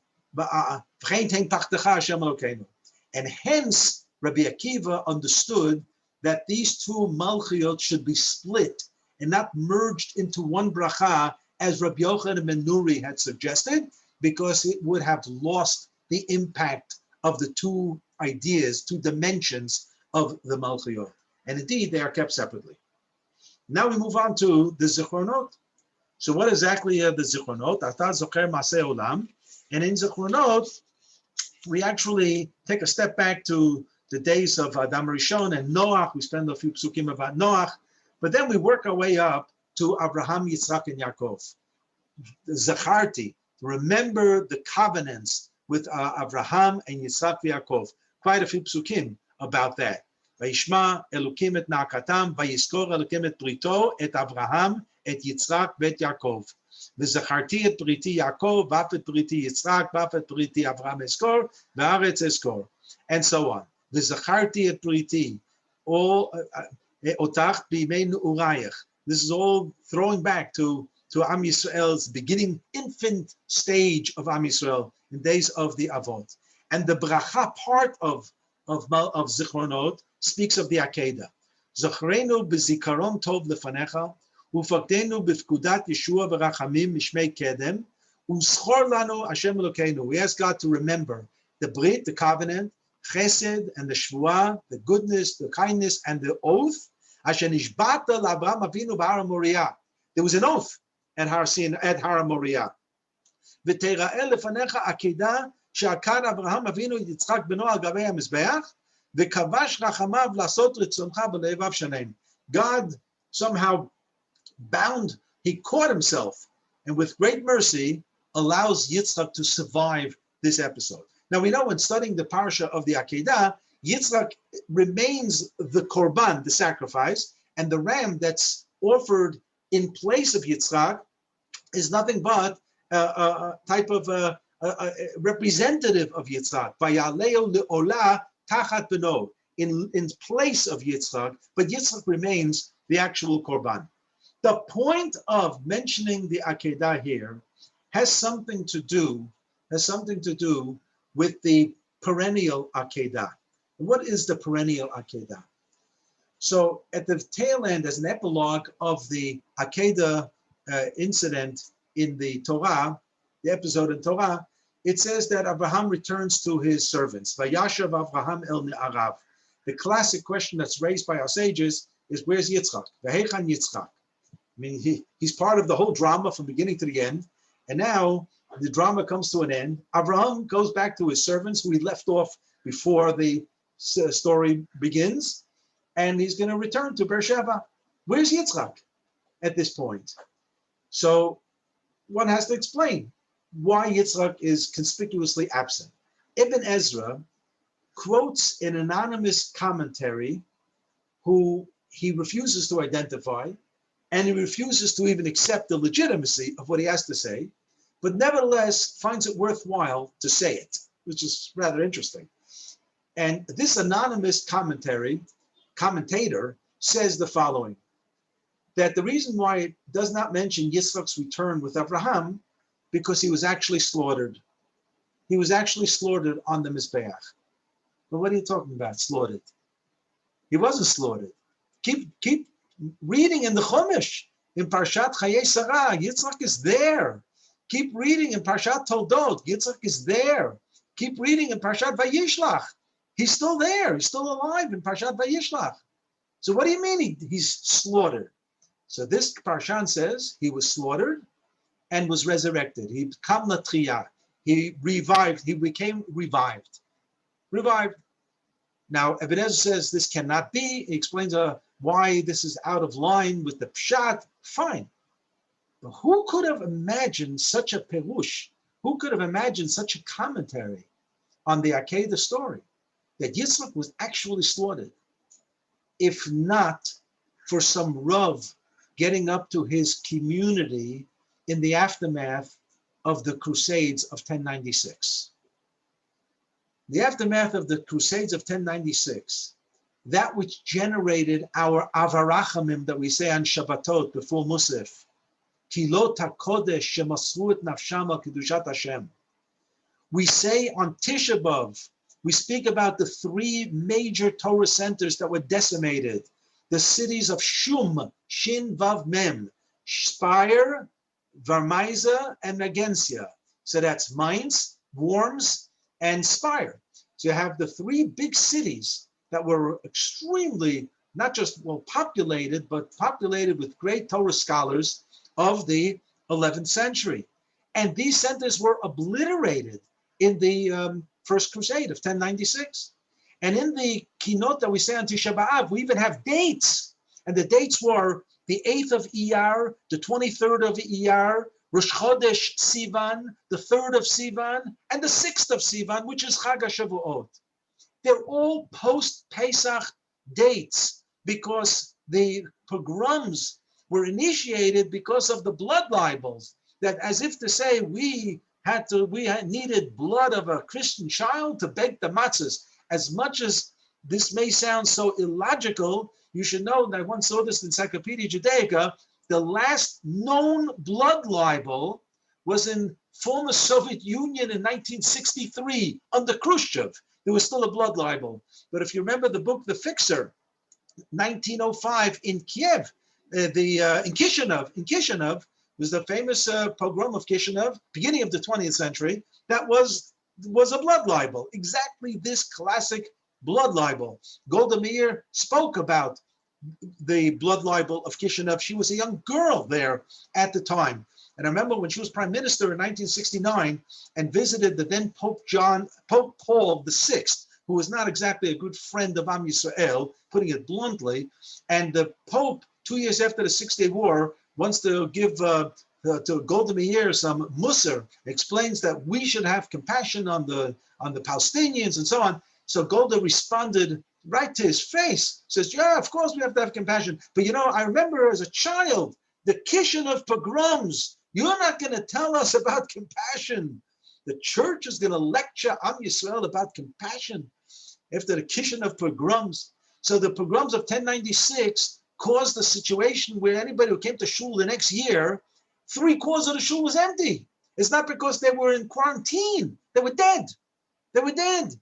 And hence, Rabbi Akiva understood that these two malchiot should be split and not merged into one bracha, as Rabbi Yochanan ben Nuri had suggested, because it would have lost the impact of the two ideas, two dimensions of the malchiot. And indeed, they are kept separately. Now we move on to the zichronot. So what exactly are the zichronot? Ata zocher maseh olam. And in zichronot, we actually take a step back to the days of Adam Rishon and Noach. We spend a few psukim about Noach, but then we work our way up to Abraham, Yitzchak, and Yaakov. Zacharti, remember the covenants with Abraham and Yitzchak and Yaakov. Quite a few psukim about that. Vayishma Elokim et na'akatam, vayiskor Elokim et brito, et Abraham, et Yitzchak, et Yaakov. V'zacharti et briti Yaakov, v'af et briti Yitzchak, v'af et briti Abraham eskor, v'aretz eskor, and so on. V'zacharti et briti, all otach b'imei nu'urayach. This is all throwing back to Am Yisrael's beginning, infant stage of Am Yisrael in days of the Avot. And the bracha part of Zichronot speaks of the Akedah. Zachrenu b'zikaron tov lefanecha, ufakdenu b'fkudat Yeshua v'rachamim mishmei kedem, u'schor lanu Hashem Elokeinu. We ask God to remember the Brit, the covenant, Chesed, and the Shvuah, the goodness, the kindness, and the oath. Asher nishbata l'Avraham Avinu b'Har Moriah. There was an oath at Har Moriah. V'tera'el lefanecha akedah she'akad Avraham Avinu et Yitzchak beno al gavei hamizbeach v'kavash rachamav lasot ritzoncha b'levav shanem. God somehow bound, he caught himself, and with great mercy allows Yitzchak to survive this episode. Now we know when studying the parasha of the Akedah, Yitzchak remains the korban, the sacrifice, and the ram that's offered in place of Yitzchak is nothing but a type of a representative of Yitzchak. Vayaleo le'olah tachat beno, in place of Yitzchak, but Yitzchak remains the actual korban. The point of mentioning the Akedah here has something to do with the perennial Akedah. What is the perennial Akedah? So at the tail end, as an epilogue of the Akedah incident in the Torah, the episode in Torah, it says that Abraham returns to his servants. Vayashav Abraham el ne'arav. The classic question that's raised by our sages is, where's Yitzchak? V'heichan Yitzchak. I mean, he's part of the whole drama from beginning to the end. And now the drama comes to an end. Abraham goes back to his servants who he left off before the story begins. And he's going to return to Beersheba. Where's Yitzchak at this point? So one has to explain why Yitzchak is conspicuously absent. Ibn Ezra quotes an anonymous commentary who he refuses to identify, and he refuses to even accept the legitimacy of what he has to say, but nevertheless finds it worthwhile to say it, which is rather interesting. And this anonymous commentator says the following, that the reason why it does not mention Yitzchak's return with Abraham, because he was actually slaughtered. He was actually slaughtered on the Mizbeach. But what are you talking about, slaughtered? He wasn't slaughtered. Keep reading in the Chumash, in Parshat Chayei Sarah, Yitzchak is there. Keep reading in Parshat Toldot, Yitzchak is there. Keep reading in Parshat Vayishlach. He's still there. He's still alive in Parshat Vayishlach. So what do you mean he's slaughtered? So this Parshan says he was slaughtered and was resurrected. He became Latchiyah. He revived. He became revived. Revived. Now, Ibn Ezra says this cannot be. He explains why this is out of line with the Pshat. Fine. But who could have imagined such a perush? Who could have imagined such a commentary on the Akedah story? That Yitzchak was actually slaughtered. If not for some Rav getting up to his community in the aftermath of the Crusades of 1096. The aftermath of the Crusades of 1096, that which generated our avarachamim that we say on Shabbatot before Musaf, Kilot HaKodesh shemasru et nafsham al kedushat Hashem. We say on Tisha B'Av We speak about the three major Torah centers that were decimated. The cities of Shum, Shin, Vav, Mem, Speyer, Varmeiza, and Magensia. So that's Mainz, Worms, and Speyer. So you have the three big cities that were extremely, not just well populated, but populated with great Torah scholars of the 11th century. And these centers were obliterated in the First Crusade of 1096. And in the keynote that we say on Tisha B'Av, we even have dates. And the dates were the 8th of Iyar, the 23rd of Iyar, Rosh Chodesh Sivan, the 3rd of Sivan, and the 6th of Sivan, which is Chag HaShavuot. They're all post-Pesach dates because the pogroms were initiated because of the blood libels, that as if to say we needed blood of a Christian child to bake the matzahs. As much as this may sound so illogical, you should know that I once saw this in Encyclopedia Judaica. The last known blood libel was in former Soviet Union in 1963 under Khrushchev. There was still a blood libel. But if you remember the book, The Fixer, 1905 in Kiev, in Kishinev was the famous pogrom of Kishinev, beginning of the 20th century. That was a blood libel, exactly this classic blood libel. Golda Meir spoke about the blood libel of Kishinev. She was a young girl there at the time. And I remember when she was prime minister in 1969 and visited the then Pope Paul VI, who was not exactly a good friend of Am Yisrael, putting it bluntly. And the Pope, 2 years after the Six-Day War, wants to give to Golda Meir some musar, explains that we should have compassion on the Palestinians and so on. So Golda responded right to his face, says, yeah, of course we have to have compassion. But I remember as a child, the Kishinev pogroms. You're not going to tell us about compassion. The church is going to lecture Am Yisrael about compassion after the Kishinev pogroms. So the pogroms of 1096 caused a situation where anybody who came to shul the next year, 3/4 of the shul was empty. It's not because they were in quarantine. They were dead. They were dead.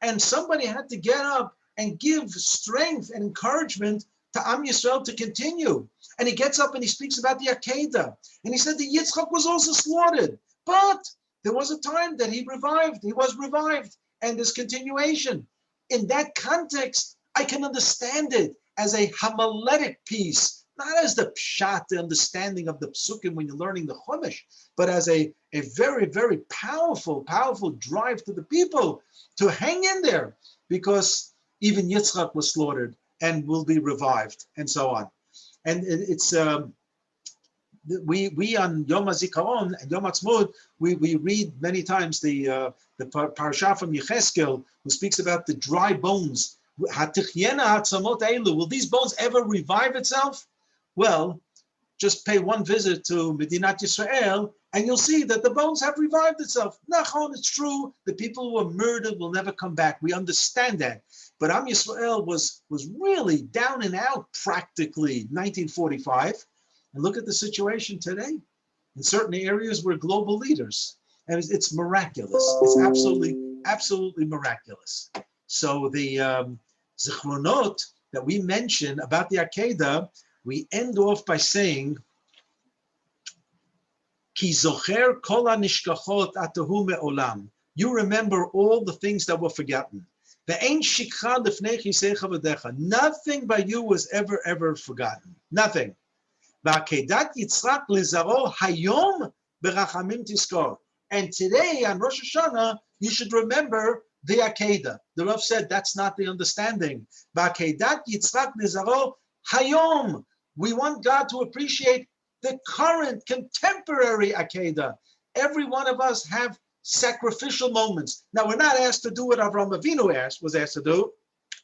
And somebody had to get up and give strength and encouragement to Am Yisrael to continue. And he gets up and he speaks about the Akedah. And he said that Yitzchak was also slaughtered. But there was a time that he was revived, and there's continuation. In that context, I can understand it as a homiletic piece, not as the pshat, the understanding of the psukim when you're learning the Chumash, but as a very, very powerful drive to the people to hang in there, because even Yitzchak was slaughtered and will be revived, and so on. And it's we on Yom HaZikaron and Yom HaTzmaut, we read many times the parasha from Yecheskel, who speaks about the dry bones. Will these bones ever revive itself? Well, just pay one visit to Medinat Yisrael, and you'll see that the bones have revived itself. Nachon, it's true. The people who were murdered will never come back. We understand that. But Am Yisrael was really down and out practically 1945. And look at the situation today. In certain areas, we're global leaders. And it's miraculous. It's absolutely miraculous. So the zichronot that we mention about the Akedah, we end off by saying, Ki zocher kol hanishkachot atahu me'olam. You remember all the things that were forgotten. Ve'ein shikcha lifnei chisecha v'decha. Nothing by you was ever forgotten. Nothing. Va'akedat Yitzchak lizaro hayom berachamim tiskor. And today on Rosh Hashanah, you should remember the Akedah. The Rav said that's not the understanding. Va'akedat Yitzchak lizaro hayom. We want God to appreciate the current contemporary Akedah. Every one of us have sacrificial moments. Now, we're not asked to do what Avraham Avinu was asked to do.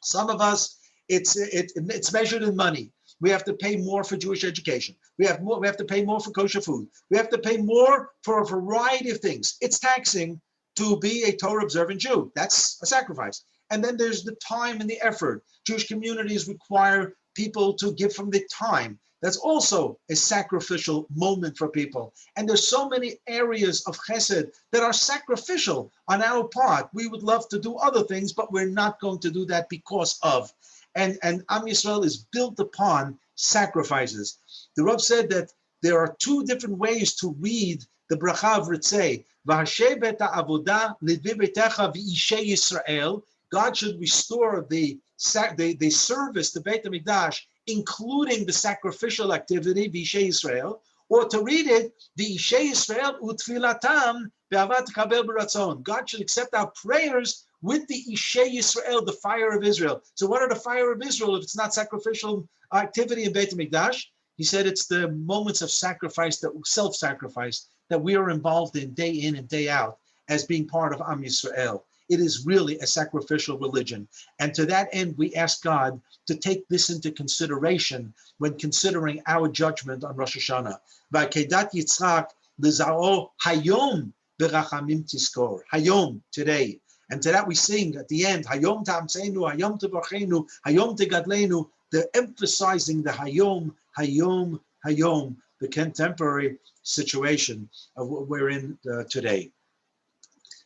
Some of us, it's measured in money. We have to pay more for Jewish education. We have to pay more for kosher food. We have to pay more for a variety of things. It's taxing to be a Torah observant Jew. That's a sacrifice. And then there's the time and the effort. Jewish communities require people to give from the time. That's also a sacrificial moment for people. And there's so many areas of chesed that are sacrificial on our part. We would love to do other things, but we're not going to do that because of. And Am Yisrael is built upon sacrifices. The Rav said that there are two different ways to read the bracha of Ritzei. V'hashev et ha'avodah lidvi beitecha v'ishei Yisrael. God should restore the service, the Beit HaMikdash, including the sacrificial activity, V'ishei Yisrael, or to read it, V'ishei Yisrael utfilatam be'avat kabel b'ratzon. God should accept our prayers with the Ishei Yisrael, the fire of Israel. So what are the fire of Israel if it's not sacrificial activity in Beit HaMikdash? He said it's the moments of sacrifice, that self-sacrifice, that we are involved in and day out as being part of Am Yisrael. It is really a sacrificial religion. And to that end, we ask God to take this into consideration when considering our judgment on Rosh Hashanah. V'akedat Yitzchak l'zaro hayom berachamim tiskor. Hayom, today. And to that we sing at the end, Hayom ta'amseinu, Hayom tevarchenu, Hayom tegadleinu. They're emphasizing the Hayom, Hayom, Hayom, the contemporary situation of what we're in today.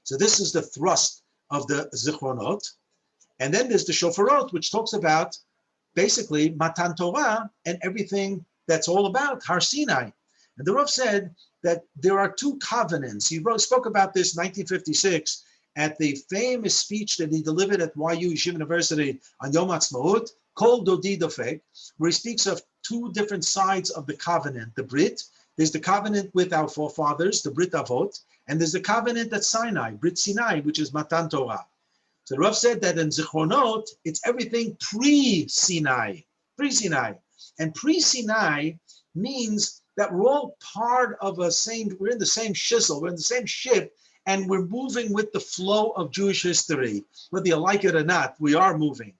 So this is the thrust of the Zichronot. And then there's the Shofarot, which talks about basically Matan Torah and everything that's all about Har Sinai. And the Rav said that there are two covenants. He spoke about this in 1956 at the famous speech that he delivered at YU Yeshiva University on Yom Ha'atzmaut, Kol Dodi Dofek, where he speaks of two different sides of the covenant, the Brit. There's the covenant with our forefathers, the Brit Avot, and there's the covenant at Sinai, Brit Sinai, which is Matan Torah. So the Rav said that in Zichronot, it's everything pre-Sinai, pre-Sinai. And pre-Sinai means that we're all part of we're in the same shizzle, we're in the same ship, and we're moving with the flow of Jewish history. Whether you like it or not, we are moving.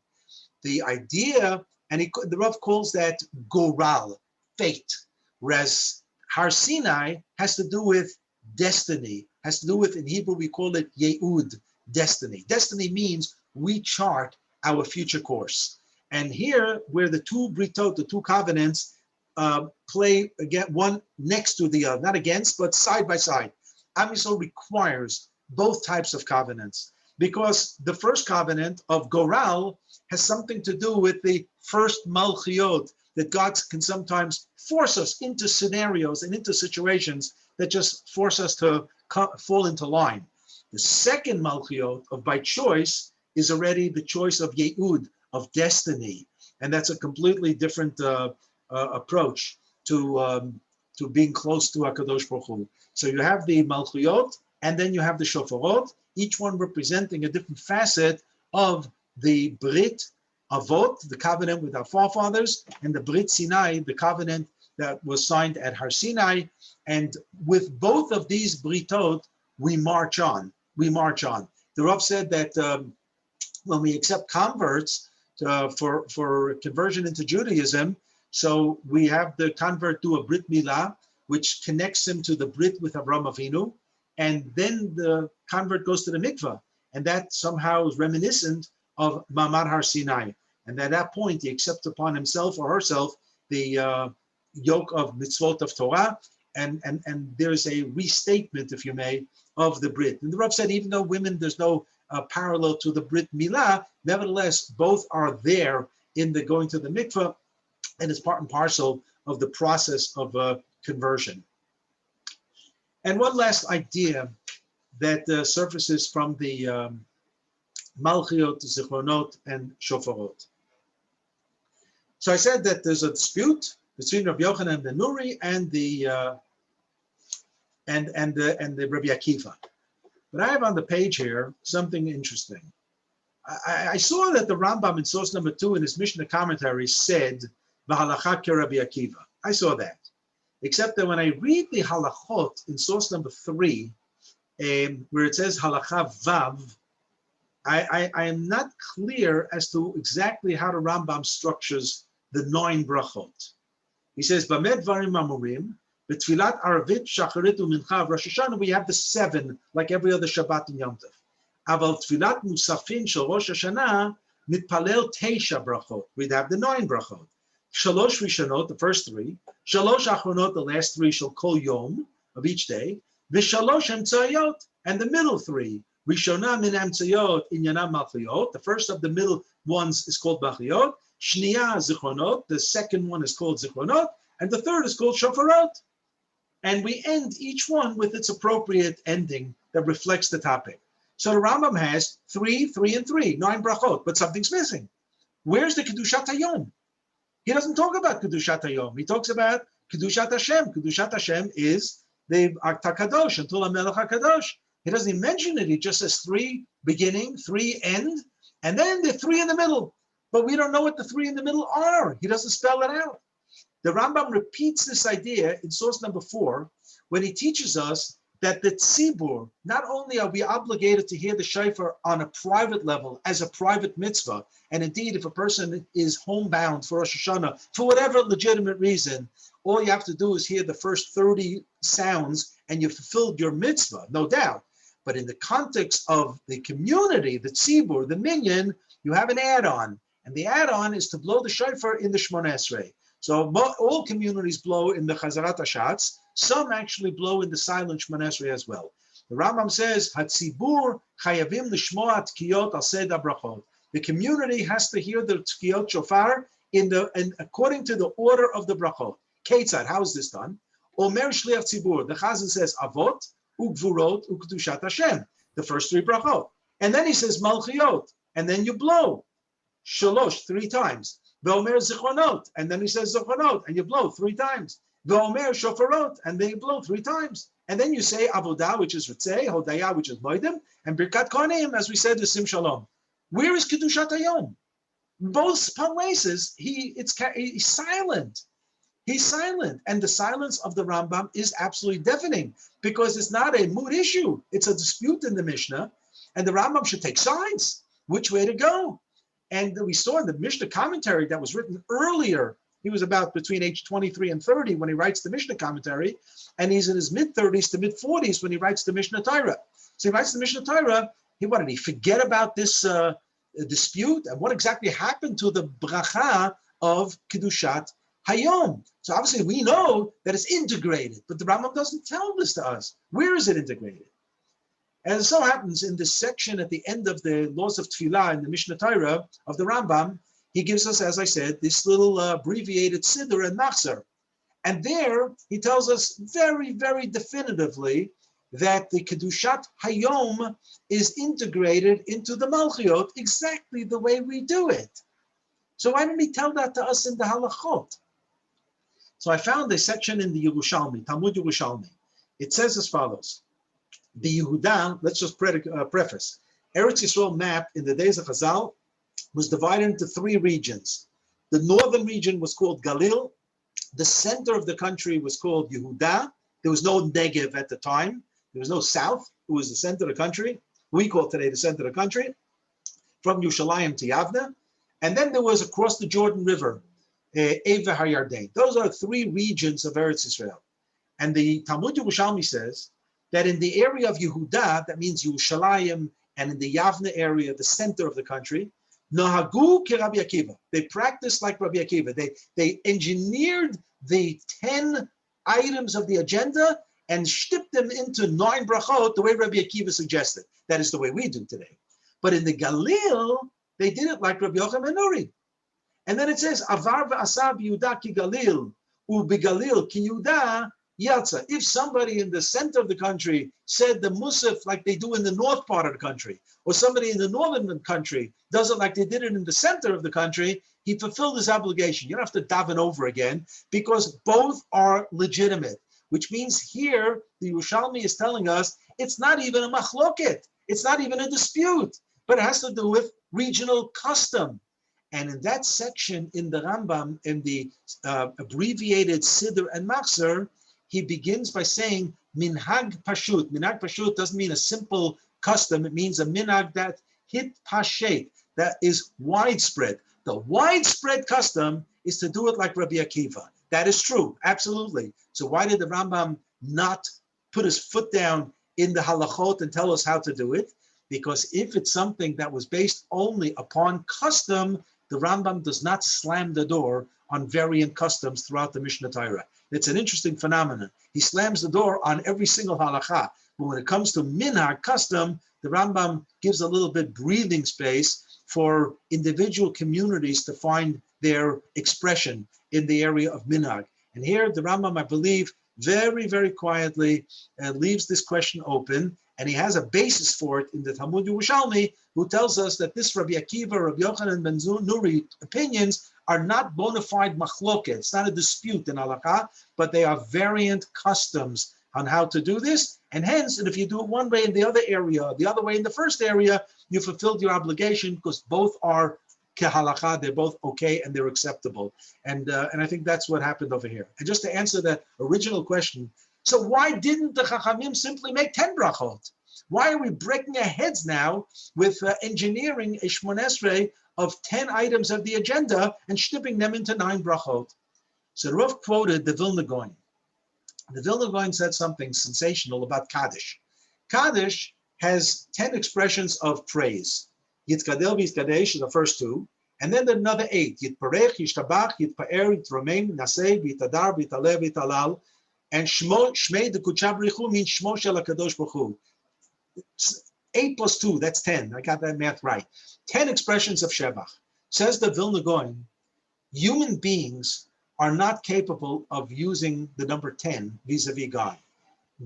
The idea, and the Rav calls that Goral, fate, whereas Har Sinai has to do with destiny, has to do with, in Hebrew we call it Ye'ud, destiny. Destiny means we chart our future course. And here, where the two Britot, the two covenants, play again, one next to the other, not against, but side by side. Am Yisrael requires both types of covenants, because the first covenant of Goral has something to do with the first Malchiot, that God can sometimes force us into scenarios and into situations that just force us to fall into line. The second Malchiot of by choice is already the choice of Ye'ud, of destiny. And that's a completely different approach to being close to HaKadosh Baruch Hu. So you have the Malchiot, and then you have the Shofarot, each one representing a different facet of the Brit Avot, the covenant with our forefathers, and the Brit Sinai, the covenant that was signed at Har Sinai. And with both of these Britot, we march on. We march on. The Rav said that when we accept converts for conversion into Judaism, so we have the convert do a Brit Milah, which connects him to the Brit with Avraham Avinu, and then the convert goes to the mikvah, and that somehow is reminiscent of Ma'amad Har Sinai. And at that point, he accepts upon himself or herself the yoke of mitzvot of Torah, and there's a restatement, if you may, of the Brit. And the Rav said, even though women, there's no parallel to the Brit Milah, nevertheless, both are there in the going to the mikvah, and it's part and parcel of the process of conversion. And one last idea that surfaces from the Malchiot, Zichronot, and Shofarot. So I said that there's a dispute between Rabbi Yochanan ben Nuri and the Rabbi Akiva. But I have on the page here something interesting. I saw that the Rambam in source number 2 in his Mishnah commentary said V'halacha ke Rabbi Akiva. I saw that. Except that when I read the halachot in source number 3, where it says halacha vav, I am not clear as to exactly how the Rambam structures the 9 brachot. He says, Bamed Varim Amurim, B'tfilat Arvit, Shacharit U'Mincha, Rosh Hashanah, we have the 7, like every other Shabbat and Yom Tov. Aval Tfilat Musafin Shel Rosh Hashanah, Mitpalel Teisha brachot, we'd have the 9 brachot. Shalosh Rishonot, the first three. Shalosh Achronot, the last three, shall kol yom, of each day. V'shalosh Emtzayot, and the middle three. Rishonah min Emtzayot, Inyanam Malchiyot. The first of the middle ones is called Malchiyot. Shniya Zichronot, the second one is called Zichronot, and the third is called Shofarot. And we end each one with its appropriate ending that reflects the topic. So the Rambam has 3, 3, and 3, 9 brachot, but something's missing. Where's the Kedushat Hayom? He doesn't talk about Kedushat Hayom. He talks about Kedushat Hashem. Kedushat Hashem is the Akta Kadosh, until HaMelech HaKadosh. He doesn't even mention it. He just says 3 beginning, 3 end, and then the 3 in the middle. But we don't know what the 3 in the middle are. He doesn't spell it out. The Rambam repeats this idea in source number 4 when he teaches us that the tzibur, not only are we obligated to hear the shofar on a private level as a private mitzvah, and indeed if a person is homebound for Rosh Hashanah for whatever legitimate reason, all you have to do is hear the first 30 sounds and you've fulfilled your mitzvah, no doubt. But in the context of the community, the tzibur, the minyan, you have an add-on, and the add-on is to blow the shofar in the Shmoneh Esrei. So all communities blow in the Chazarat HaShatz. Some actually blow in the silent Shmoneh Esrei as well. The Rambam says, "Hatzibur chayavim lishmoa tkiyot al seda brachot." The community has to hear the tkiyot shofar according to the order of the brachot. Ketzad, how is this done? Omer shliach tzibur. The Chazan says avot ugvurot ukdushat Hashem. The first 3 brachot, and then he says malchiot, and then you blow shalosh 3 times. V'omer zichronot, and then he says zichronot, and you blow 3 times. V'omer shofarot, and then you blow 3 times. And then you say avodah, which is ritzei, hodaya, which is moedim, and birkat kohanim, as we said, the sim shalom. Where is kedushat hayom? Both places, he's silent. He's silent, and the silence of the Rambam is absolutely deafening because it's not a moot issue. It's a dispute in the Mishnah, and the Rambam should take sides. Which way to go? And we saw in the Mishnah commentary that was written earlier, he was about between age 23 and 30 when he writes the Mishnah commentary, and he's in his mid-30s to mid-40s when he writes the Mishnah Torah. So he writes the Mishnah Torah. What did he forget about this dispute? And what exactly happened to the bracha of Kedushat Hayom? So obviously we know that it's integrated, but the Rambam doesn't tell this to us. Where is it integrated? And it so happens in this section at the end of the laws of Tefillah in the Mishnah Torah of the Rambam, he gives us, as I said, this little abbreviated Siddur and Machzor. And there he tells us very, very definitively that the Kedushat Hayom is integrated into the Malchiot exactly the way we do it. So why didn't he tell that to us in the Halachot? So I found a section in the Yerushalmi, Talmud Yerushalmi. It says as follows. The Yehuda, let's just preface. Eretz Yisrael map in the days of Chazal was divided into 3 regions. The northern region was called Galil. The center of the country was called Yehuda. There was no Negev at the time. There was no south. It was the center of the country. We call today the center of the country, from Yerushalayim to Yavne. And then there was across the Jordan River, Eva HaYarden. Those are 3 regions of Eretz Yisrael. And the Talmud Yerushalmi says that in the area of Yehuda, that means Yerushalayim, and in the Yavne area, the center of the country, Nohagu ke Rabbi Akiva. They practiced like Rabbi Akiva. They engineered the 10 items of the agenda and shipped them into 9 brachot the way Rabbi Akiva suggested. That is the way we do today. But in the Galil, they did it like Rabbi Yochanan ben Nuri. And then it says, Avar v'asa b'Yehuda ki Galil, u'b'Galil ki Yehuda Yatza. If somebody in the center of the country said the Musaf like they do in the north part of the country, or somebody in the northern country does it like they did it in the center of the country, he fulfilled his obligation. You don't have to daven over again because both are legitimate, which means here the Yerushalmi is telling us it's not even a machloket, it's not even a dispute, but it has to do with regional custom. And in that section in the Rambam, in the abbreviated Siddur and Machzor, he begins by saying minhag pashut. Minhag pashut doesn't mean a simple custom. It means a minhag that hit pashet, that is widespread. The widespread custom is to do it like Rabbi Akiva. That is true, absolutely. So why did the Rambam not put his foot down in the halachot and tell us how to do it? Because if it's something that was based only upon custom, the Rambam does not slam the door on variant customs throughout the Mishnah Torah. It's an interesting phenomenon. He slams the door on every single halakha. But when it comes to minhag, custom, the Rambam gives a little bit breathing space for individual communities to find their expression in the area of minhag. And here the Rambam, I believe, very, very quietly leaves this question open, and he has a basis for it in the Talmud Yerushalmi, who tells us that this Rabbi Akiva, Rabbi Yochanan ben Nuri opinions are not bona fide machloket. It's not a dispute in halakha, but they are variant customs on how to do this. And hence, and if you do it one way in the other area, the other way in the first area, you fulfilled your obligation because both are kehalakha, they're both okay and they're acceptable. And I think that's what happened over here. And just to answer that original question, so why didn't the Chachamim simply make 10 brachot? Why are we breaking our heads now with engineering a Shmon Esrei of 10 items of the agenda and stripping them into 9 brachot? So Rav quoted the Vilna Gaon. The Vilna Gaon said something sensational about Kaddish. Kaddish has 10 expressions of praise. Yitkadel v'yitkadesh are the first 2, and then another 8. Yitparech, Yishtabach, Yitpa'er, Yitromein, Naseh, V'yitadar, V'yitaleh, V'yitalal. And Shmei Dekucha B'richu means Shmo Shel HaKadosh Baruch Hu. 8 plus 2, that's 10. I got that math right. 10 expressions of Shevach. Says the Vilna Gaon, human beings are not capable of using the number 10 vis-a-vis God.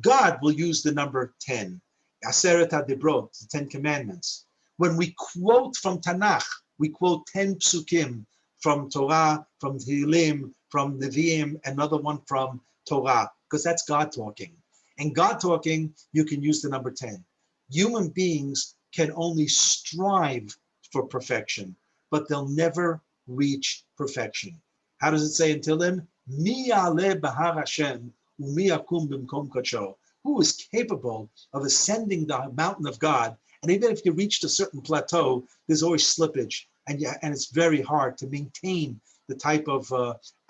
God will use the number 10. Aseret HaDibrot, the 10 Commandments. When we quote from Tanakh, we quote 10 psukim from Torah, from Tehillim, from Nevi'im, another one from Torah, because that's God talking. And God talking, you can use the number 10. Human beings can only strive for perfection, but they'll never reach perfection. How does it say in Tehillim? Mi ya'aleh b'har Hashem u'mi yakum b'mkom kodsho. Who is capable of ascending the mountain of God? And even if you reached a certain plateau, there's always slippage, and it's very hard to maintain the type of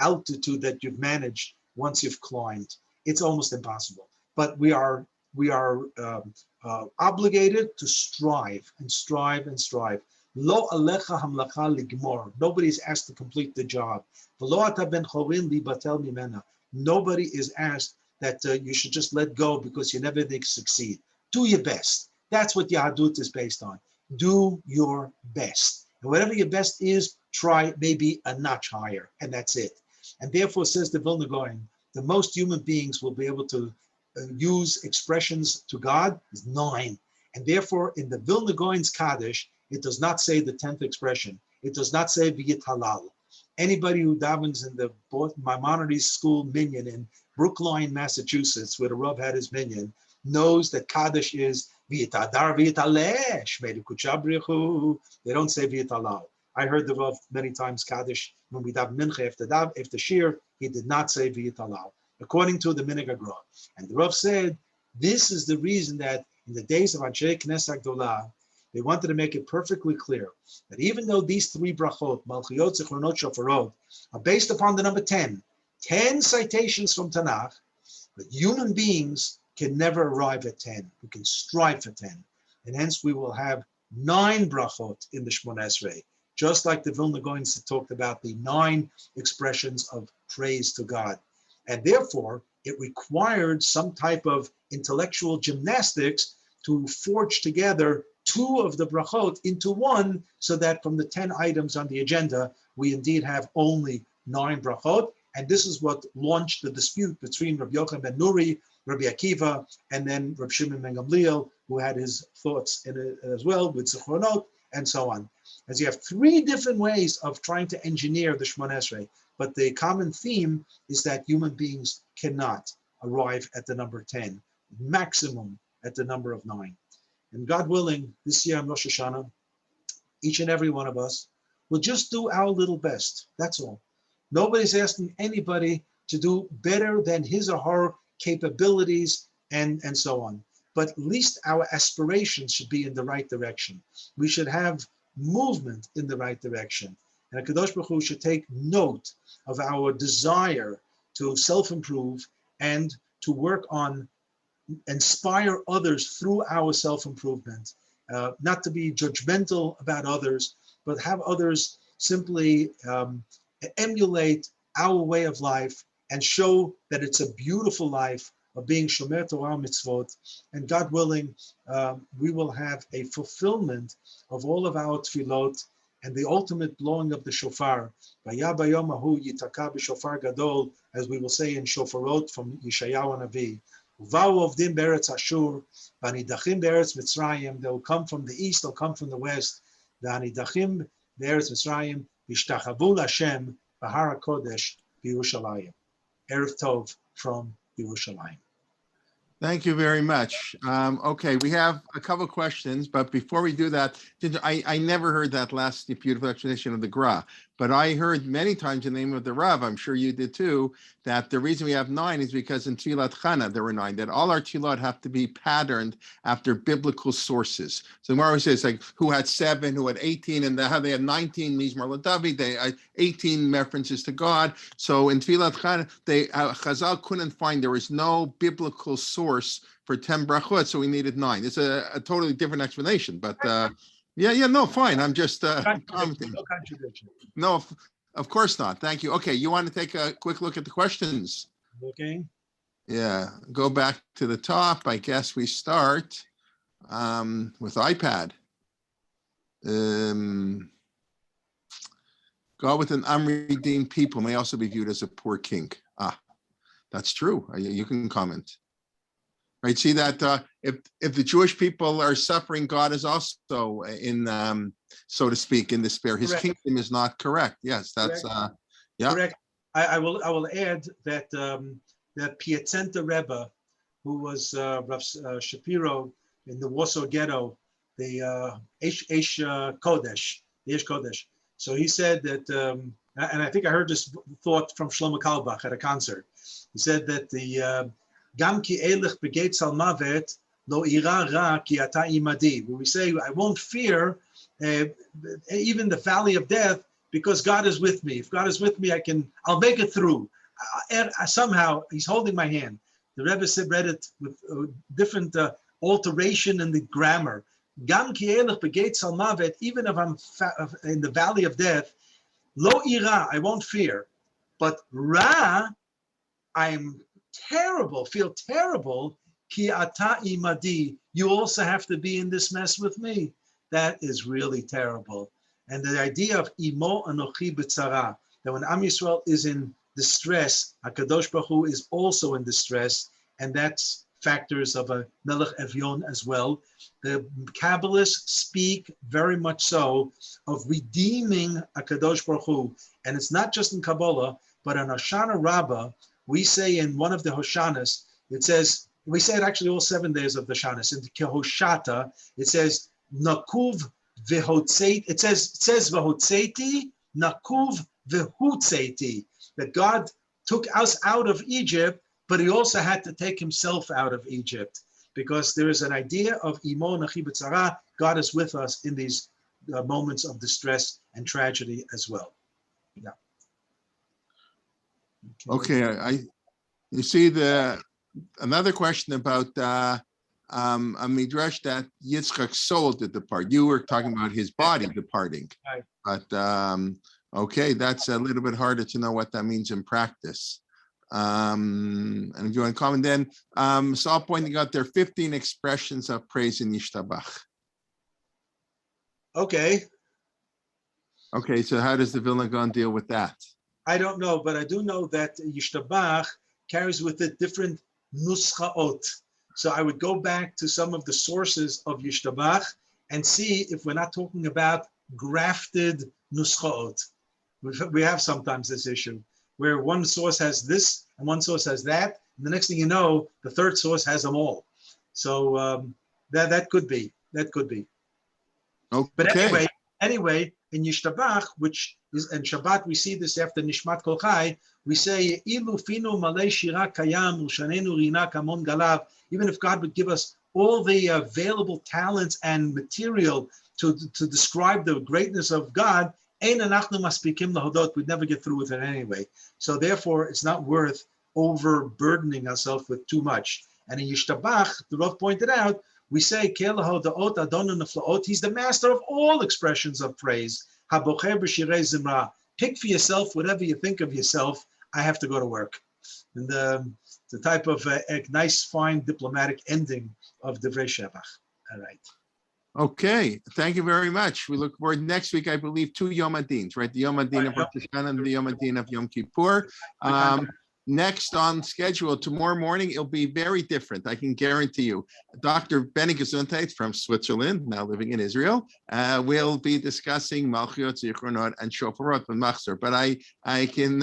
altitude that you've managed once you've climbed. It's almost impossible. But we are obligated to strive and strive and strive. Lo alecha hamlacha ligmor. Nobody's asked to complete the job. V'lo ata ben chorin libatel mimena. Nobody is asked that you should just let go because you never think succeed. Do your best. That's what Yahadut is based on. Do your best. And whatever your best is, try maybe a notch higher, and that's it. And therefore, says the Vilna Gaon, the most human beings will be able to use expressions to God is 9. And therefore, in the Vilna Gaon's Kaddish, it does not say the 10th expression. It does not say V'yit Halal. Anybody who davens in the Maimonides School minyan in Brookline, Massachusetts, where the Rav had his minyan, knows that Kaddish is V'yitadar V'yitaleh, Shmei Dekucha B'richu. They don't say V'yit Halal. I heard the Rav many times Kaddish when we daven mincha after shir. He did not say V'yit Halal, according to the Minhag HaGra. And the Rav said, this is the reason that in the days of Anshe Knesset Gdolah, they wanted to make it perfectly clear that even though these 3 brachot, Malchiot, Zichronot, Shofarot, are based upon the number 10 citations from Tanakh, but human beings can never arrive at 10. We can strive for 10. And hence we will have 9 brachot in the Shmon Esrei, just like the Vilna Gaon talked about the 9 expressions of praise to God. And therefore, it required some type of intellectual gymnastics to forge together 2 of the brachot into 1, so that from the 10 items on the agenda, we indeed have only 9 brachot. And this is what launched the dispute between Rabbi Yochanan ben Nuri, Rabbi Akiva, and then Rabbi Shimon ben Gamliel, who had his thoughts in it as well, with Zichronot, and so on. As you have 3 different ways of trying to engineer the Shmon Esrei, but the common theme is that human beings cannot arrive at the number 10, maximum at the number of 9. And God willing, this year on Rosh Hashanah, each and every one of us will just do our little best. That's all. Nobody's asking anybody to do better than his or her capabilities and so on. But at least our aspirations should be in the right direction. We should have movement in the right direction. And HaKadosh Baruch Hu should take note of our desire to self-improve and to work on inspire others through our self-improvement, not to be judgmental about others, but have others simply emulate our way of life and show that it's a beautiful life of being Shomer Torah Mitzvot. And God willing, we will have a fulfillment of all of our tefillot and the ultimate blowing of the shofar. Vaya bayom hahu yitaka b'shofar gadol, as we will say in shofarot from Yeshayahu Navi. Uvahu ovdim be'eretz Ashur, v'anidachim be'eretz Mitzrayim. They will come from the east, they'll come from the west. V'anidachim be'eretz Mitzrayim, v'ishtachavu l'Hashem b'har HaKodesh b'Yerushalayim. Erev Tov from Yerushalayim. Thank you very much. Okay, we have a couple of questions, but before we do that, I never heard that last beautiful explanation of the Gra, but I heard many times the name of the Rav, I'm sure you did too, that the reason we have 9 is because in Tfilat Chana there were 9, that all our tefillot have to be patterned after biblical sources. So Gemara always says like who had 7, who had 18, and how they had 19 Mizmar LaDavid, they had 18 references to God. So in Tfilat Chana, Chazal couldn't find, there was no biblical source for 10 brachot, so we needed 9. It's a totally different explanation, but no, fine. I'm just commenting. No contradiction. No, of course not. Thank you. Okay, you want to take a quick look at the questions? Okay. Yeah, go back to the top. I guess we start with iPad. God with an unredeemed people may also be viewed as a poor king. That's true. You can comment. Right, see that if the Jewish people are suffering, God is also in, so to speak, in despair. His Correct. kingdom is not correct. Yes, that's yeah. Correct. I will add that that Piacenza Rebbe, who was Rav Shapiro in the Warsaw Ghetto, the Eish Kodesh. So he said that, and I think I heard this thought from Shlomo Kalbach at a concert. He said that the Gam ki elech begetz al mavet lo ira ra ki ata imadi. When we say I won't fear even the valley of death because God is with me. If God is with me, I'll make it through. Somehow He's holding my hand. The Rebbe read it with different alteration in the grammar. Gam ki elech begetz al mavet. Even if I'm in the valley of death, lo ira, I won't fear. But ra, I'm feel terrible, ki ata imadi, you also have to be in this mess with me. That is really terrible. And the idea of imo anochi b'tzara, that when Am Yisrael is in distress, HaKadosh Baruch Hu is also in distress, and that's factors of a Melech Evyon as well. The Kabbalists speak very much so of redeeming HaKadosh Baruch Hu, and it's not just in Kabbalah, but in HaShana Rabbah, we say in one of the Hoshanas, it says, we say it actually all 7 days of the Shanas. In the Kehoshata, it says, Nakuv v'hotzeti, it says v'hotzeti, Nakuv v'hutzeti, that God took us out of Egypt, but He also had to take Himself out of Egypt, because there is an idea of imo nachi b'tzara, God is with us in these moments of distress and tragedy as well. Yeah. Okay, you see another question about a midrash that Yitzchak's soul did depart. You were talking about his body departing, Right. But okay, that's a little bit harder to know what that means in practice. And if you want to comment, then Saul pointing out there are 15 expressions of praise in Yishtabach. Okay. Okay, so how does the Vilna Gaon deal with that? I don't know, but I do know that Yishtabach carries with it different nuschaot. So I would go back to some of the sources of Yishtabach and see if we're not talking about grafted nuschaot. We have sometimes this issue where one source has this and one source has that, and the next thing you know, the third source has them all. So that could be. Okay. But anyway, in Yishtabach, which is in Shabbat, we see this after Nishmat Kol Chai, we say, Ilu finu malei shira kayam ushanenu rina kamon galav. Even if God would give us all the available talents and material to describe the greatness of God, ein anachnu maspikim lahodot, we'd never get through with it anyway. So therefore, it's not worth overburdening ourselves with too much. And in Yishtabach, the Rav pointed out, we say, he's the master of all expressions of praise. Habocher b'shirei zimra, pick for yourself whatever you think of yourself. I have to go to work. And the type of a nice, fine diplomatic ending of Divrei Shevach. All right. Okay, thank you very much. We look forward next week, I believe, 2 Yom Adins, right? The Yom Adin of Rosh Hashanah and the Yom Adin of Yom Kippur. Next on schedule, tomorrow morning, it'll be very different. I can guarantee you. Dr. Benny Gesundheit from Switzerland, now living in Israel, will be discussing Malchiot, Zichronot, and Shofarot and Machzor. But I can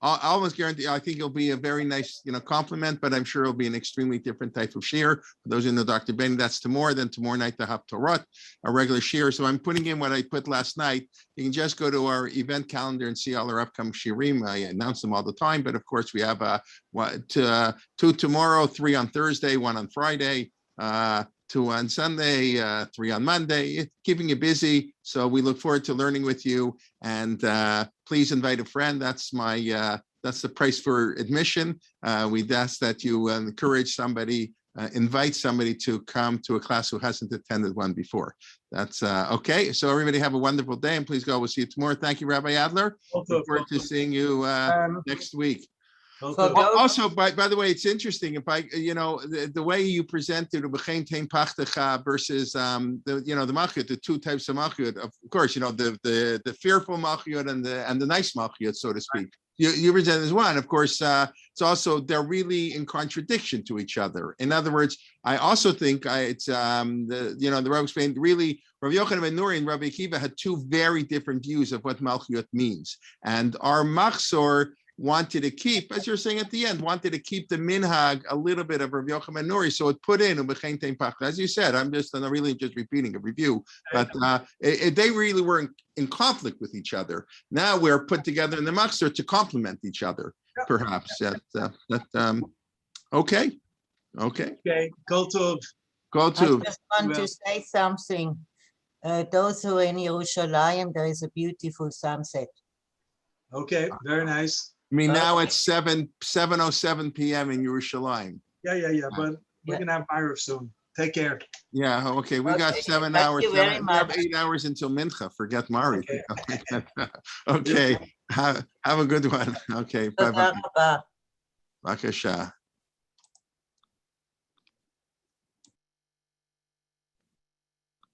almost guarantee, I think it'll be a very nice, compliment, but I'm sure it'll be an extremely different type of shir. For those who know Dr. Benny, that's tomorrow. Then tomorrow night, the Haftorot, a regular shir. So I'm putting in what I put last night. You can just go to our event calendar and see all our upcoming shirim. I announce them all the time, but of course we have 2 tomorrow, 3 on Thursday, 1 on Friday, 2 on Sunday, 3 on Monday, keeping you busy. So we look forward to learning with you, and please invite a friend. That's the price for admission. We'd ask that you encourage somebody, invite somebody to come to a class who hasn't attended one before. That's okay. So everybody have a wonderful day, and please go. We'll see you tomorrow. Thank you, Rabbi Adler. Look forward to seeing you next week. Also, by the way, it's interesting. If the way you presented versus the malchut, the 2 types of malchut. Of course, the fearful malchut and the nice malchut, so to speak. You present as one. Of course, it's also they're really in contradiction to each other. In other words, I also think it's the Rabbi explained really. Rabbi Yochanan ben Nuri and Rabbi Akiva had 2 very different views of what malchut means, and our machzor wanted to keep, as you're saying at the end, wanted to keep the minhag a little bit of Rabbi Yochanan ben Nuri, so it put in as you said. I'm really just repeating a review, but they really were in conflict with each other. Now we're put together in the machzor to complement each other, perhaps. Okay. Go to. I just want to say something. Those who are in Yerushalayim, there is a beautiful sunset. Okay, very nice. I mean, now it's 7:07 p.m. in Yerushalayim. Yeah. But we're gonna have Ma'ariv soon. Take care. Yeah. Okay. We got 7 hours. We have 8 hours until Mincha. Forget Mari. Okay. Have a good one. Okay. Bye bye. Bye.